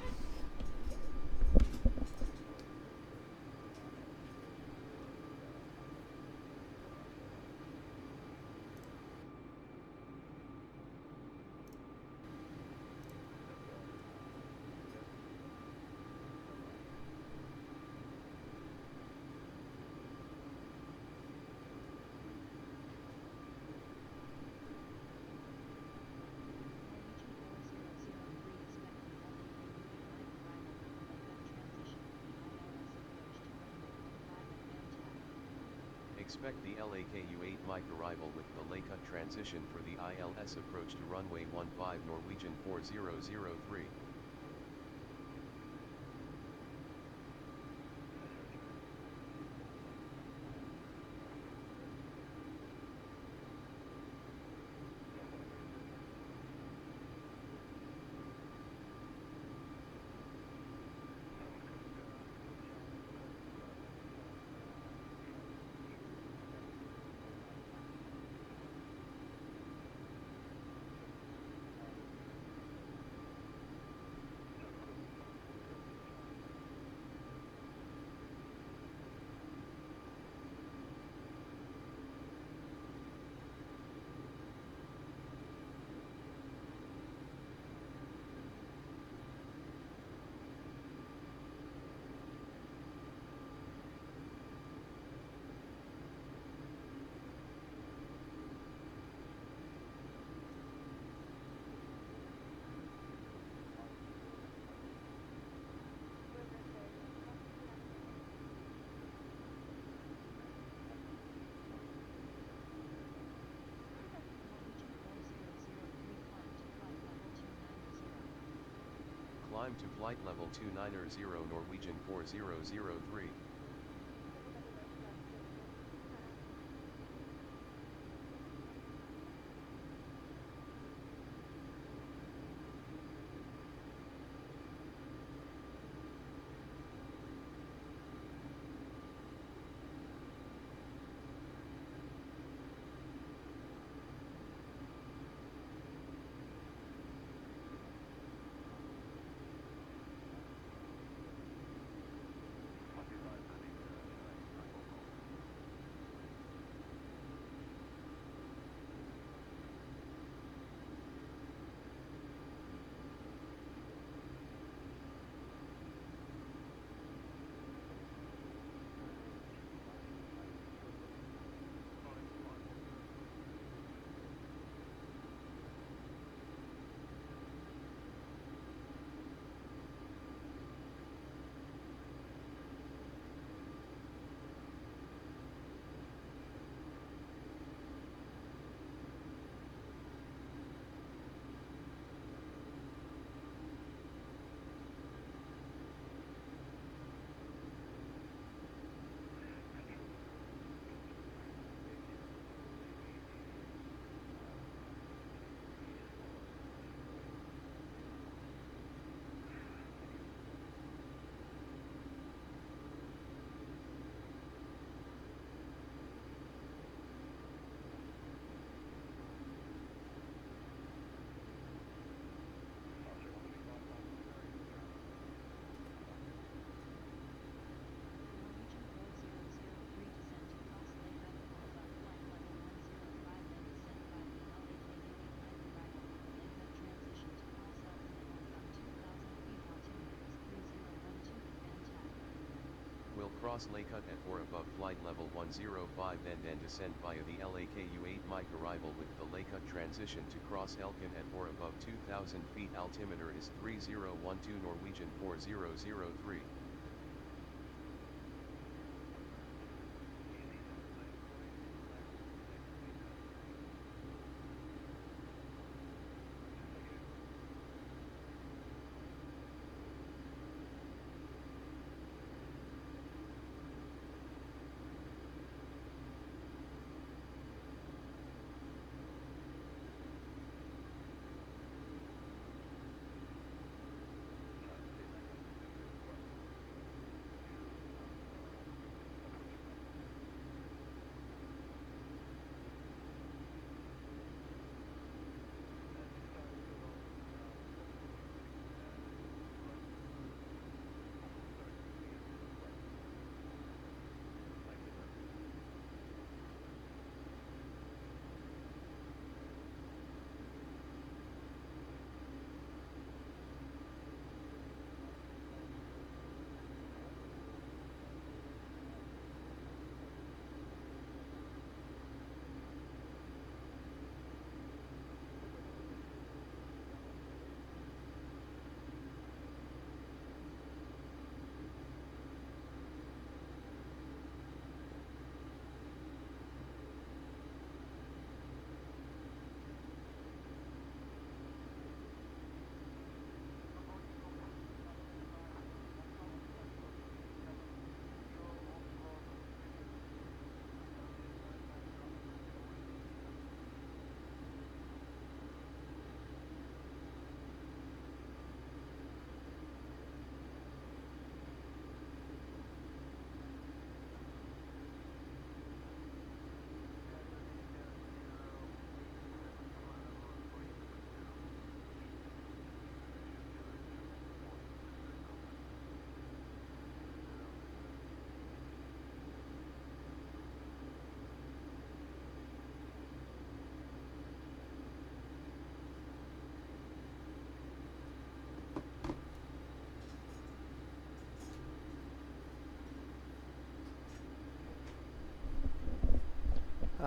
expecting LAKU 8 mic arrival with the Lakeut transition for the ILS approach to runway 15 Norwegian 4003. Climb to flight level 290 Norwegian 4003. Will cross Lakeut at or above flight level 105, then descend via the LAKU 8 mic arrival with the Lakeut transition to cross Elkin at or above 2,000 feet. Altimeter is 3012 Norwegian 4003.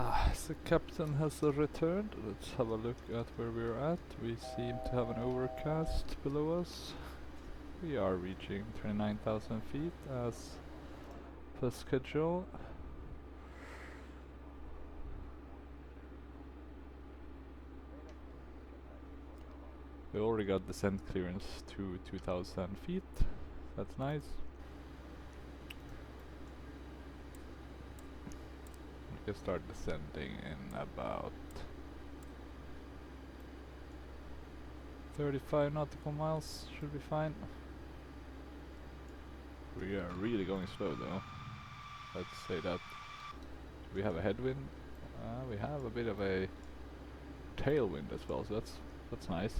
The captain has returned. Let's have a look at where we're at. We seem to have an overcast below us. We are reaching 29,000 feet as per schedule. We already got descent clearance to 2,000 feet. That's nice. We can start descending in about 35 nautical miles. Should be fine. We are really going slow though. Let's say that. We have a headwind. We have a bit of a tailwind as well, so that's nice.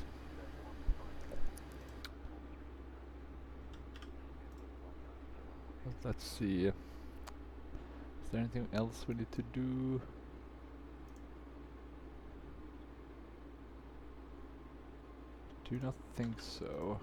Let's see. Is there anything else we need to do? Do not think so.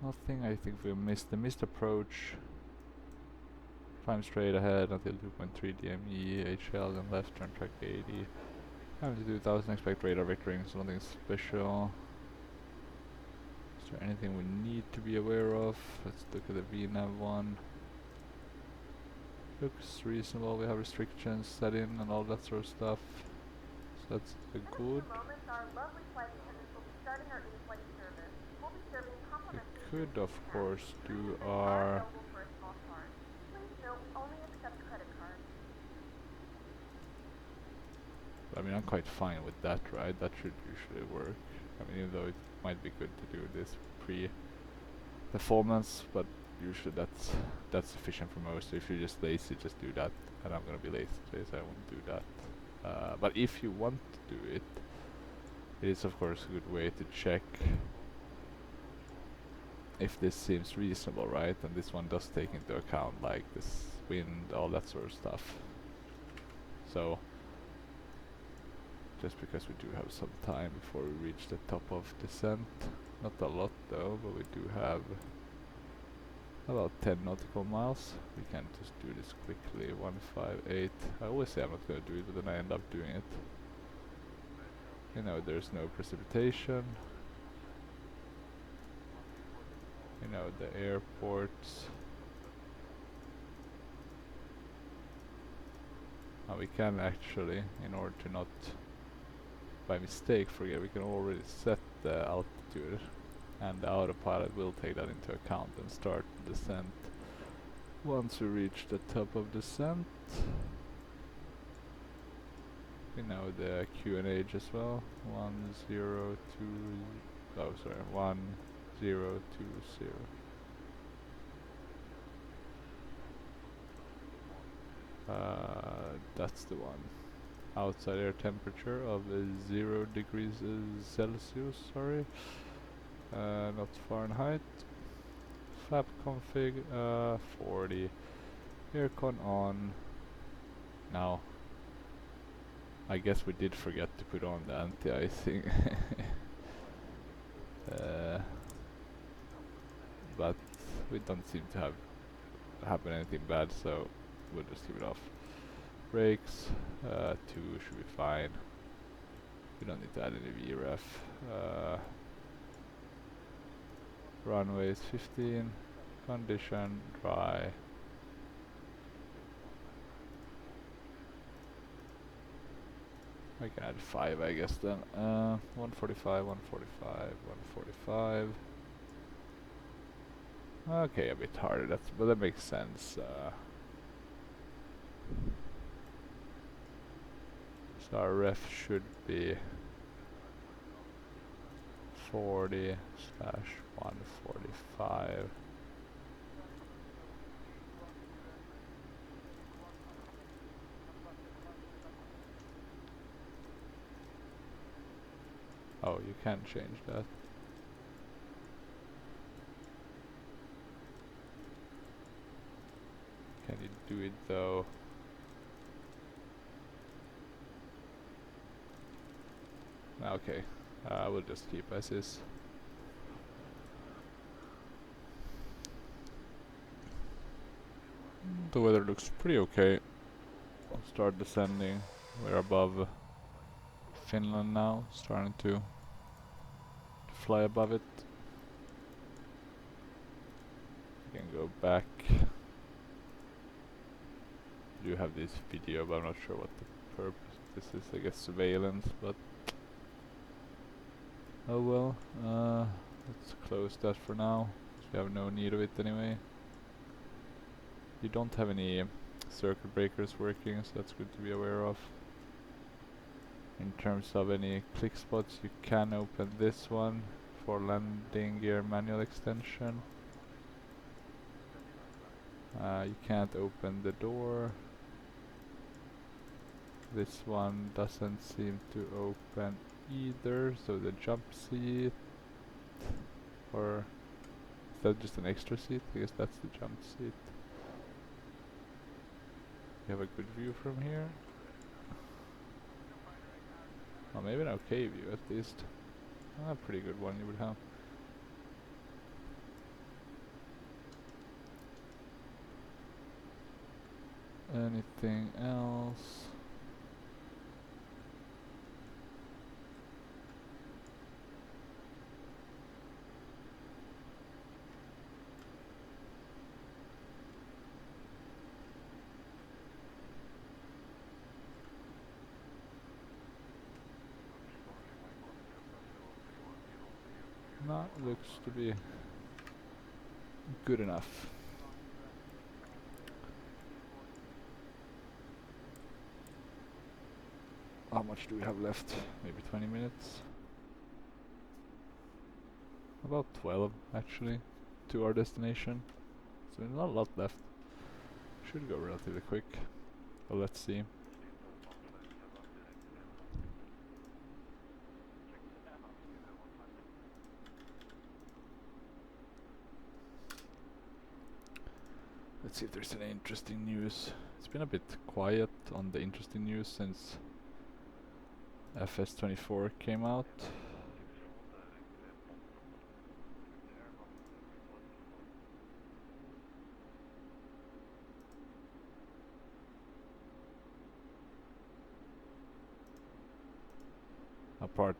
Nothing. I think we missed the missed approach. Climb straight ahead until 2.3 DME, HL, then left turn track 80. 72,000, expect radar vectoring, so nothing special. Is there anything we need to be aware of? Let's look at the VNAV one. Looks reasonable, we have restrictions set in and all that sort of stuff. So that's good. In a few moments, our lovely flight attendants will be starting our in-flight service. We'll be serving complimentary We could, of drinks course, do and our... available for a small charge. Please note, we only accept credit cards. I mean, I'm quite fine with that, right? That should usually work. I mean, even though it might be good to do this pre-performance, but usually that's sufficient for most. If you're just lazy, just do that. And I'm gonna be lazy today, so I won't do that. But if you want to do it, it is of course a good way to check if this seems reasonable, right? And this one does take into account like this wind, all that sort of stuff. So just because we do have some time before we reach the top of descent, not a lot though, but we do have about 10 nautical miles. We can just do this quickly. 158. I always say I'm not going to do it, but then I end up doing it. You know, there's no precipitation. You know, the airports. And we can actually, in order to not by mistake forget, we can already set the altitude, and the autopilot will take that into account and start the descent once we reach the top of descent. We know the QNH as well. 1020. Oh, sorry, 1020. That's the one. Outside air temperature of 0 degrees Celsius, sorry. Not Fahrenheit. Flap config 40. Aircon on. Now, I guess we did forget to put on the anti-icing. But we don't seem to have happen anything bad, so we'll just leave it off. Brakes 2 should be fine. We don't need to add any VREF. Runways 15. Condition dry. I can add 5, I guess then. 145, 145, 145. Okay, a bit harder, but that makes sense. So our ref should be 40/145. Oh, you can change that. Can you do it though? Okay, we'll just keep as is. The weather looks pretty okay. I'll start descending. We're above Finland now, starting to fly above it. You can go back. You have this video, but I'm not sure what the purpose this is. I guess surveillance, but oh well. Let's close that for now. We have no need of it anyway. You don't have any circuit breakers working, so that's good to be aware of. In terms of any click spots, you can open this one for landing gear manual extension. You can't open the door. This one doesn't seem to open either, so the jump seat, or is that just an extra seat? I guess that's the jump seat. You have a good view from here. Well, maybe an okay view at least. A pretty good one you would have. Anything else? No, looks to be good enough. How much do we have left? Maybe 20 minutes? About 12 actually, to our destination. So not a lot left. Should go relatively quick. But let's see. Let's see if there's any interesting news. It's been a bit quiet on the interesting news since FS24 came out.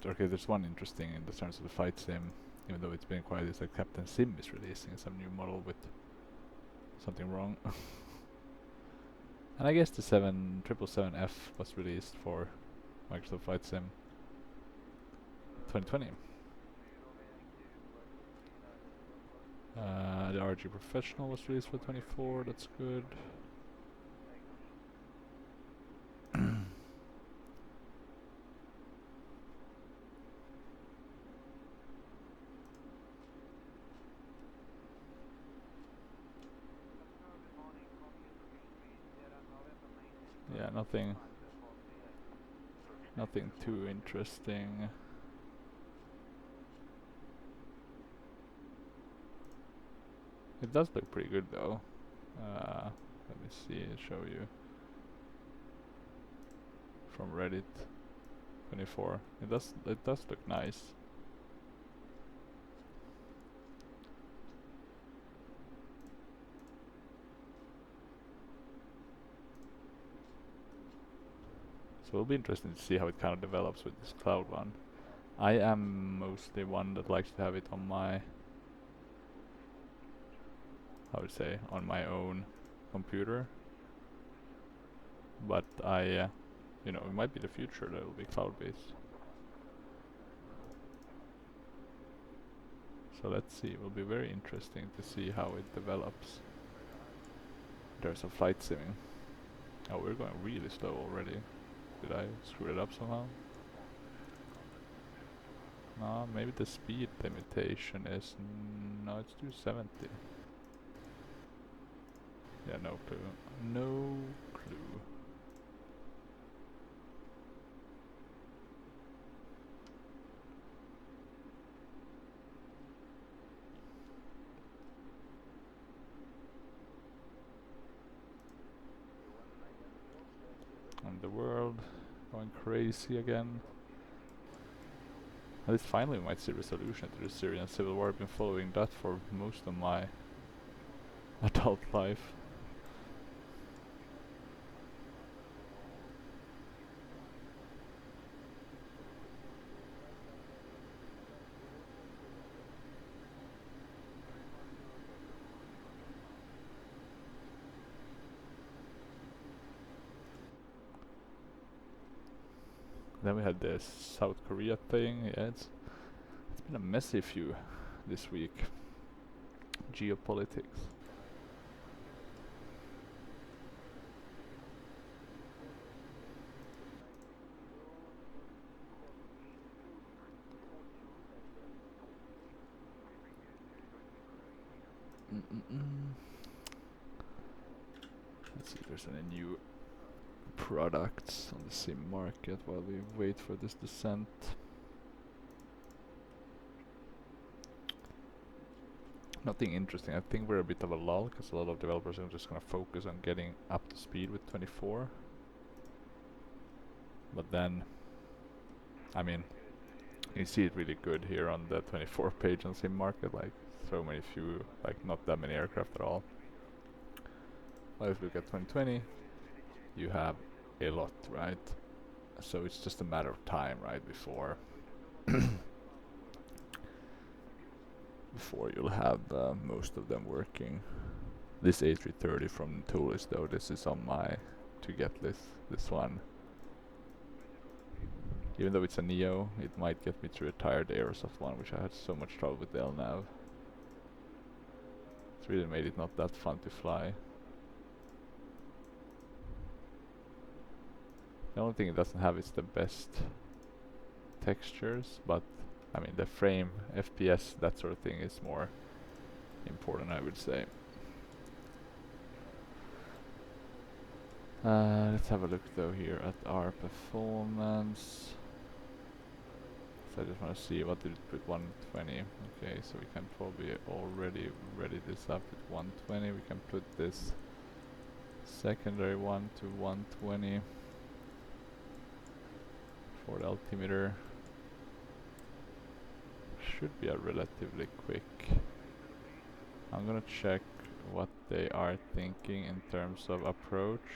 Okay, there's one interesting in the terms of the fight sim, even though it's been quiet, is that Captain Sim is releasing some new model with something wrong. And I guess the 777F was released for Microsoft Flight Sim 2020. The RG Professional was released for 24, that's good. Yeah, nothing too interesting. It does look pretty good though. Let me see, show you from Reddit 24. It does look nice. So it'll be interesting to see how it kind of develops with this cloud one. I am mostly one that likes to have it on my, how to say, on my own computer. But you know, it might be the future that will be cloud-based. So let's see, it will be very interesting to see how it develops. There's a flight simming. Oh, we're going really slow already. Did I screw it up somehow? No, maybe the speed limitation is... no, it's 270. Yeah, no clue. No clue. crazy again. At least finally we might see resolution to the Syrian civil war. I've been following that for most of my adult life. Then we had this South Korea thing. Yeah, it's been a messy few this week. Geopolitics. Let's see if there's any new products on the sim market while we wait for this descent. Nothing interesting. I think we're a bit of a lull because a lot of developers are just gonna focus on getting up to speed with 24. But then, I mean, you see it really good here on the 24 page on sim market, like so many few, like not that many aircraft at all. Well, if we look at 2020, you have a lot, right? So it's just a matter of time, right, before before you'll have most of them working. This A330 from Toulouse though, this is on my to get list, this one. Even though it's a Neo, it might get me to retire the Aerosoft one, which I had so much trouble with the LNAV. It's really made it not that fun to fly. The only thing it doesn't have is the best textures, but I mean the frame, FPS, that sort of thing is more important, I would say. Let's have a look though here at our performance. So I just want to see what did it put 120. Okay, so we can probably already ready this up with 120. We can put this secondary one to 120 for the altimeter. Should be a relatively quick. I'm gonna check what they are thinking in terms of approach.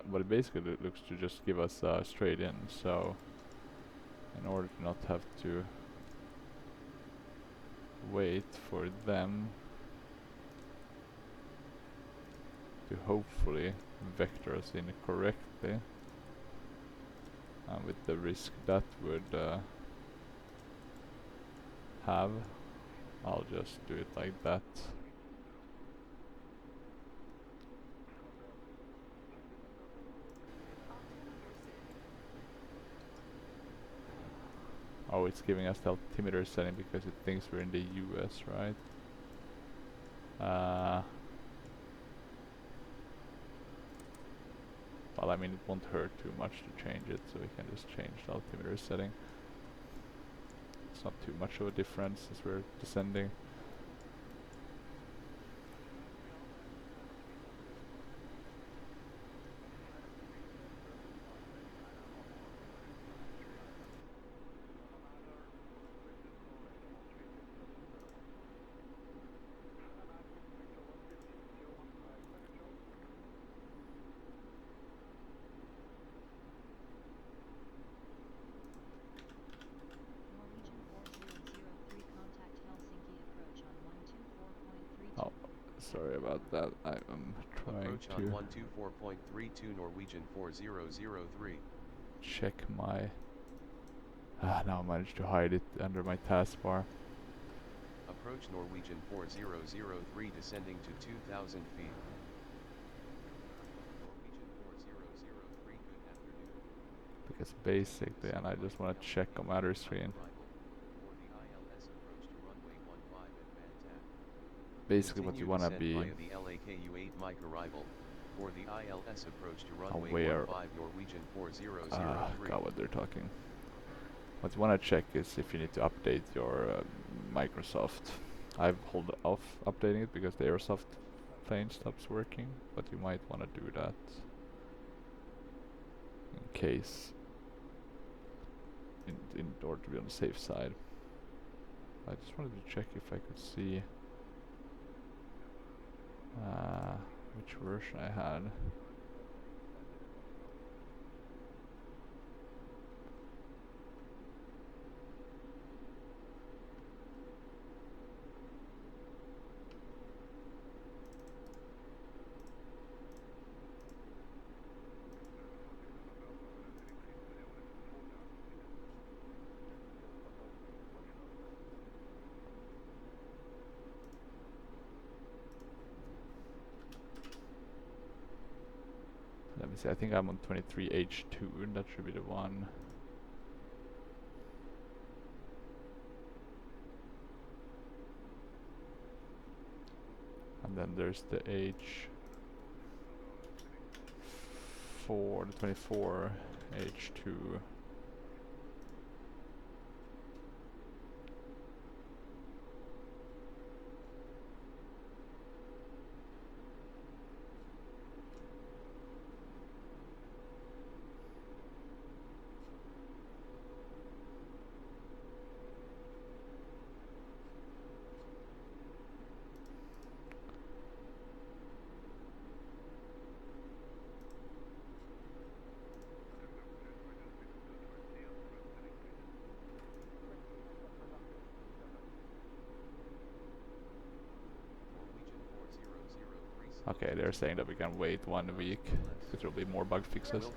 But it basically looks to just give us straight in, so in order to not have to wait for them to hopefully vector us in correctly, and with the risk that would have, I'll just do it like that. Oh, it's giving us the altimeter setting because it thinks we're in the US, right? Well, I mean, it won't hurt too much to change it, so we can just change the altimeter setting. It's not too much of a difference as we're descending. Sorry about that, I'm trying Approach to on 124.32 Norwegian 4003. check my... now I managed to hide it under my taskbar. Approach Norwegian 4003 descending to 2,000 feet. Norwegian 4003, good afternoon. Because basically, and I just want to check on my other screen. Basically what you want to be via the LAKU8 Mike arrival for the ILS approach to runway aware. 15 Norwegian 4003. God, what they're talking. What you want to check is if you need to update your Microsoft. I've held off updating it because the Airsoft plane stops working, but you might want to do that in case, in order to be on the safe side. I just wanted to check if I could see which version I had. Let me see, I think I'm on 23H2, and that should be the one. And then there's the H4, the 24H2. Okay, they're saying that we can wait 1 week, because there'll be more bug fixes.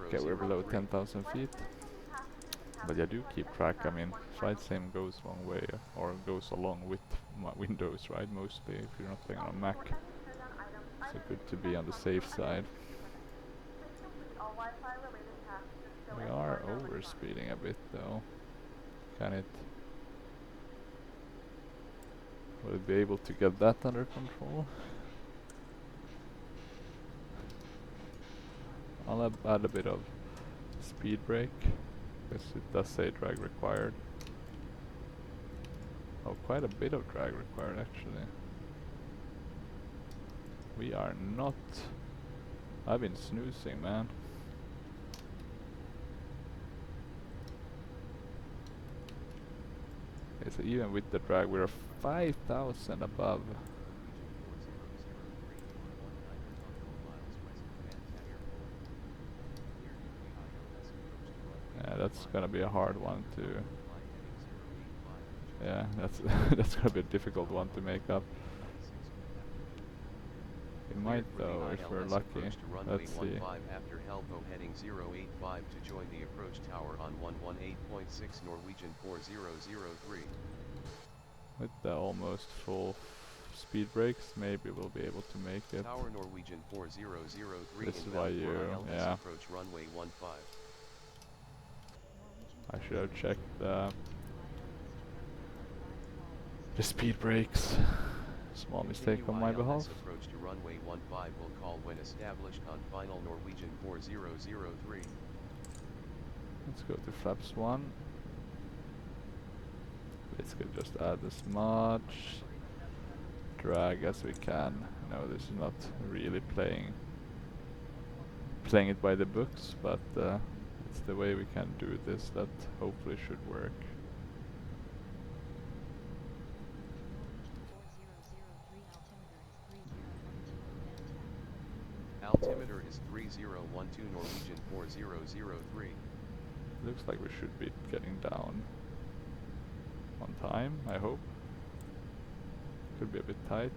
Okay, we're below 10,000 feet. But yeah, do keep track. I mean, flight sim goes a long way, or goes along with Windows, right? Mostly, if you're not playing on a Mac. So good to be on the safe side. We are overspeeding a bit though. Can it... will it be able to get that under control? I'll add a bit of speed brake, because it does say drag required. Oh, quite a bit of drag required actually. We are not... I've been snoozing, man. Okay, so even with the drag we're 5,000 above. Yeah, that's gonna be a hard one to... yeah, that's that's gonna be a difficult one to make up. We might though, if we're lucky. Let's see. After Helpo heading 085 to join the approach tower on 118.6 Norwegian 4003. With the almost full speed brakes, maybe we'll be able to make it. Tower Norwegian 4003. This is why you, yeah. Approach runway 15. I should have checked the speed brakes. Small mistake on my behalf. Approach to runway 15 will call when established on final Norwegian 4003. Let's go to flaps 1. Basically just add as much drag as we can. No, this is not really playing it by the books, but it's the way we can do this that hopefully should work. Altimeter is 3012 Norwegian 4003. Looks like we should be getting down on time, I hope. Could be a bit tight.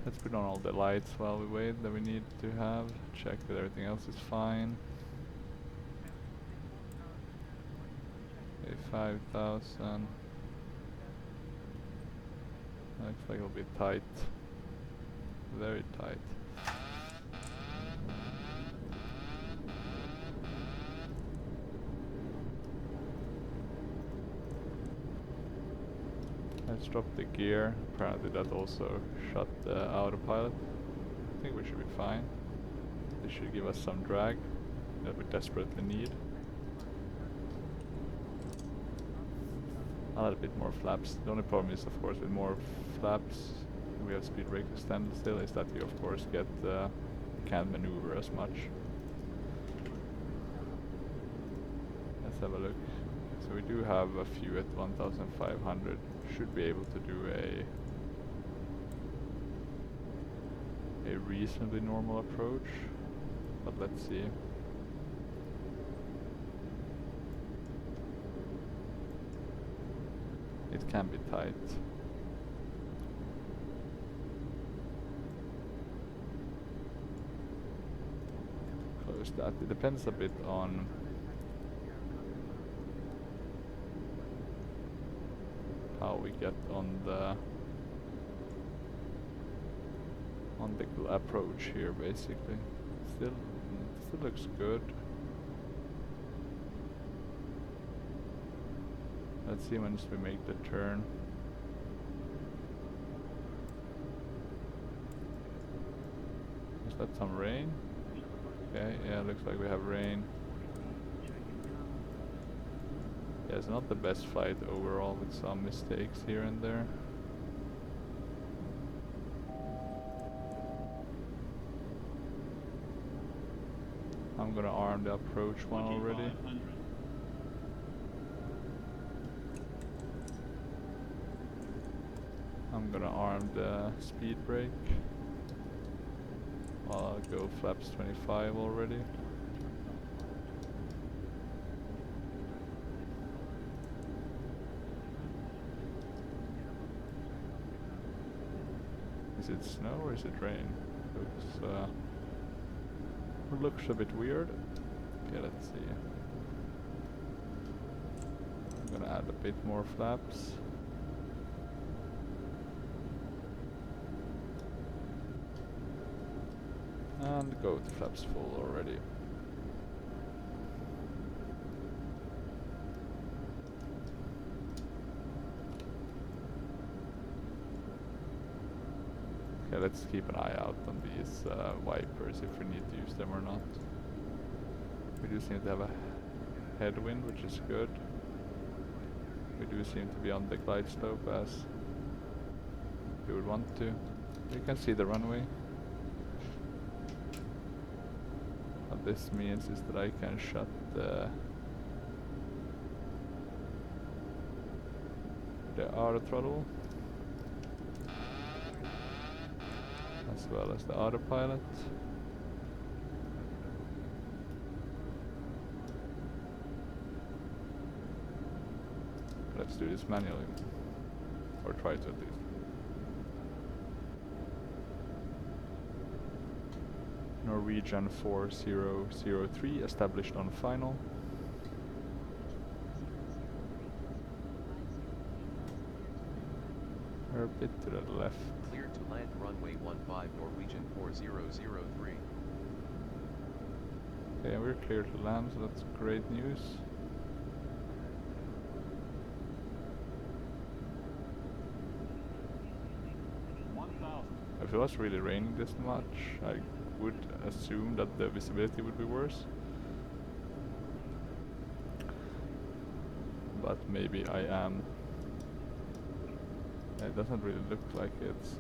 Let's put on all the lights while we wait that we need to have. Check that everything else is fine. Okay, 5,000. Looks like it'll be tight. Very tight. Let's drop the gear. Apparently that also shut the autopilot. I think we should be fine. This should give us some drag that we desperately need. I'll add a bit more flaps. The only problem is, of course, with more flaps, we have speed brake extended still, is that you of course get can't maneuver as much. have a look. So we do have a few at 1500. Should be able to do a reasonably normal approach, but let's see. It can be tight. Close that. It depends a bit on how we get on the approach here, basically. Still looks good. Let's see once we make the turn. Is that some rain? Okay, yeah, looks like we have rain. Yeah, it's not the best flight overall, with some mistakes here and there. I'm gonna arm the approach one already. I'm gonna arm the speed brake. I'll go flaps 25 already. Is it snow or is it rain? Looks a bit weird. Okay, let's see. I'm gonna add a bit more flaps. And go to flaps full already. Okay, let's keep an eye out on these wipers if we need to use them or not. We do seem to have a headwind, which is good. We do seem to be on the glide slope as we would want to. You can see the runway. What this means is that I can shut the auto throttle as well as the autopilot. Let's do this manually, or try to at least. Norwegian 4003 established on final. We're a bit to the left. Cleared to land runway 15 Norwegian 4003. Okay, we're clear to land, so that's great news. If it was really raining this much, I would assume that the visibility would be worse. But maybe I am. It doesn't really look like it's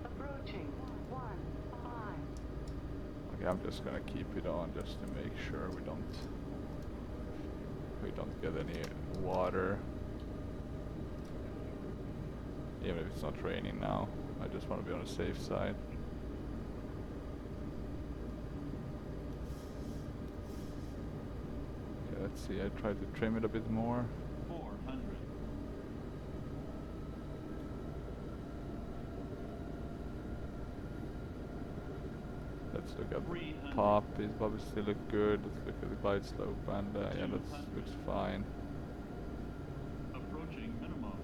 Approaching 15. okay, I'm just gonna keep it on just to make sure we don't get any water. Even if it's not raining now, I just want to be on the safe side. Okay, let's see, I try to trim it a bit more. 400. Let's look at the top, it probably still look good. Let's look at the glide slope, and yeah, that looks fine. Approaching minimum.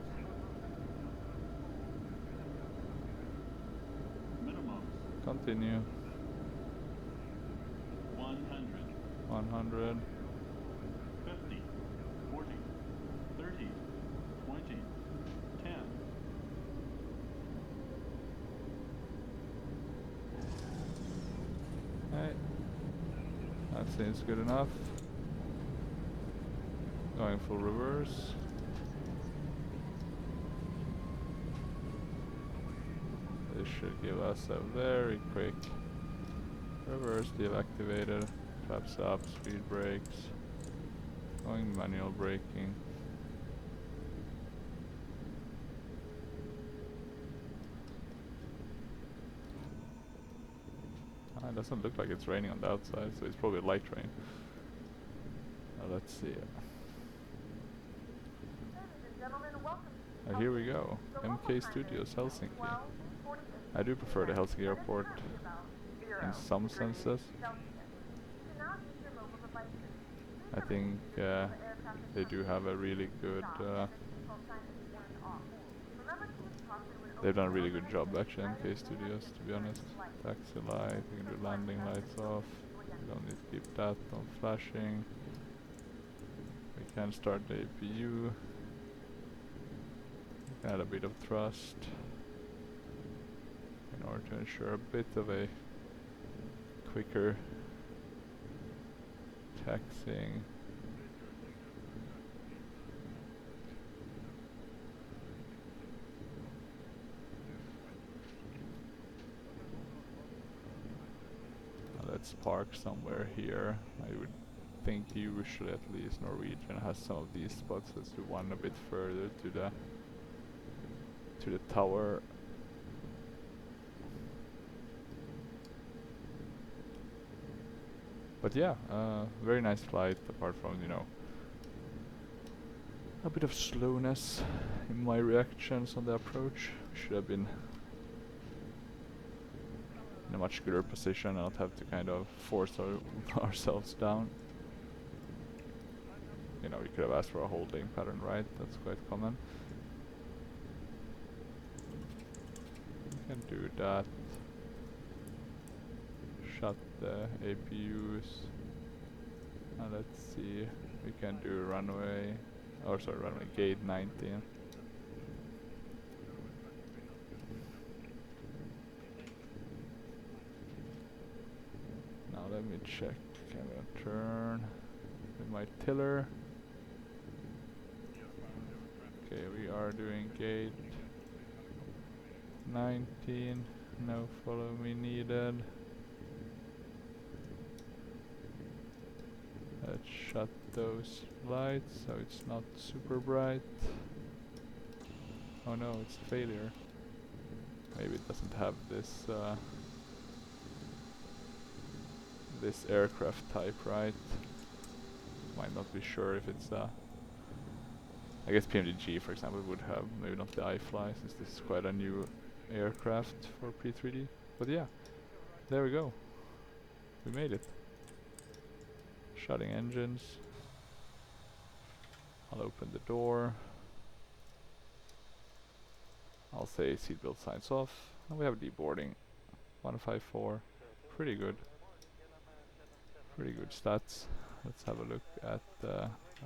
Minimum. Continue. 100. 100. 50. 40. 30. 20. 10. Right. That seems good enough. Going full reverse. This should give us a very quick reverse deactivated, flaps up, speed brakes, going manual braking. It doesn't look like it's raining on the outside, so it's probably light rain. Let's see. Ladies and gentlemen, welcome to Here we go. The local MK time is Studios, Helsinki. 12:48 I do prefer the Helsinki and it's airport currently about in 0 some degrees senses. Celsius. Do not use your mobile devices. Please I think remain seated until the aircraft is they do have a really good stopped and the seatbelt sign is turned off. Remember to use caution when they've done a opening really good job overhead actually, MK bins. Studios, to be honest. Lights. Taxi light, we can do landing lights off. We don't need to keep that on flashing. We can start the APU. We can add a bit of thrust in order to ensure a bit of a quicker taxiing. Let's park somewhere here. I would think usually at least Norwegian has some of these spots. Let's do one a bit further to the tower. But yeah, very nice flight, apart from, you know, a bit of slowness in my reactions on the approach. Should have been in a much gooder position and not have to kind of force ourselves down. You know, we could have asked for a holding pattern, right? That's quite common. We can do that. Shut the APUs. And let's see, we can do runway, or sorry, runway gate 19. Now let me check. I'm gonna turn with my tiller. Okay, we are doing gate 19. No follow me needed. Let's shut those lights so it's not super bright. Oh no, it's a failure. Maybe it doesn't have this this aircraft type, right? Might not be sure if it's I guess PMDG for example would have, maybe not the iFly, since this is quite a new aircraft for P3D. But yeah, there we go. We made it. Shutting engines. I'll open the door. I'll say seatbelt signs off. And we have deboarding. 154. Pretty good. Pretty good stats. Let's have a look at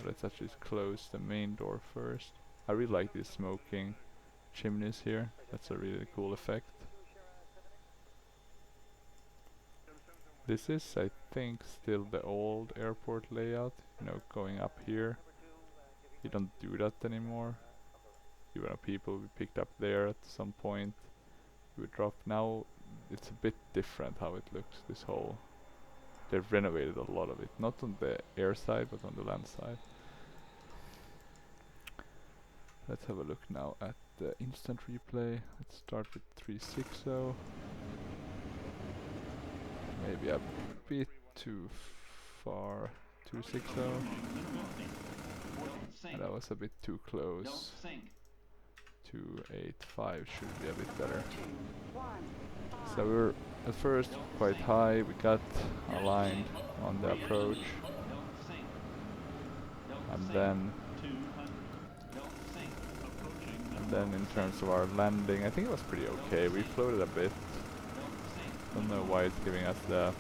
let's actually close the main door first. I really like these smoking chimneys here. That's a really cool effect. This is, I think, still the old airport layout. You know, going up here. You don't do that anymore. You know, people we picked up there at some point. You would drop. Now it's a bit different how it looks. This whole, they've renovated a lot of it. Not on the air side, but on the land side. Let's have a look now at the instant replay. Let's start with 360. Maybe a bit too far. 260. And that was a bit too close. 285 should be a bit better. So we were at first quite high. We got aligned on the approach. And then in terms of our landing, I think it was pretty okay. We floated a bit. Don't know why it's giving us the,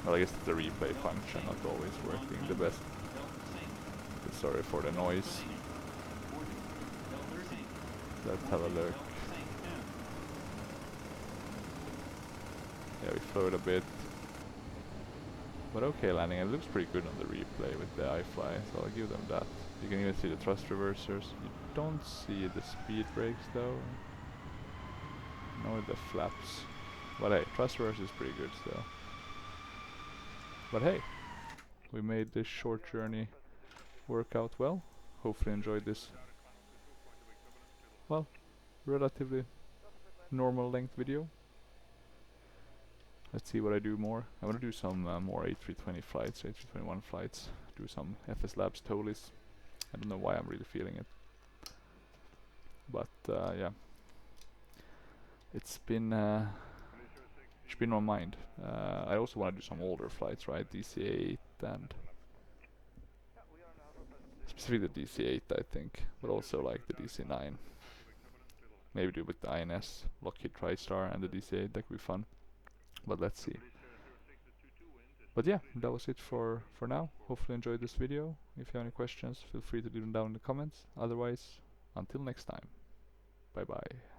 well, I guess it's the replay function not always working the best. Sorry for the noise. Let's have a look. Yeah, we float a bit. But okay landing, it looks pretty good on the replay with the iFly, so I'll give them that. You can even see the thrust reversers. You don't see the speed brakes though. nor the flaps. But hey, thrust reverse is pretty good still. But hey, we made this short journey work out well. Hopefully enjoyed this, well, relatively normal length video. Let's see what I do more. I want to do some more A320 flights, A321 flights. Do some FS Labs Tolis. I don't know why I'm really feeling it. But yeah. It's been on my mind. I also want to do some older flights, right? DC-8 and specifically the DC-8, I think, but also like the DC-9. Maybe do it with the INS, Lockheed TriStar, and the DC-8. That could be fun. But let's see. But yeah, that was it for now. Hopefully you enjoyed this video. If you have any questions, feel free to leave them down in the comments. Otherwise, until next time. Bye bye.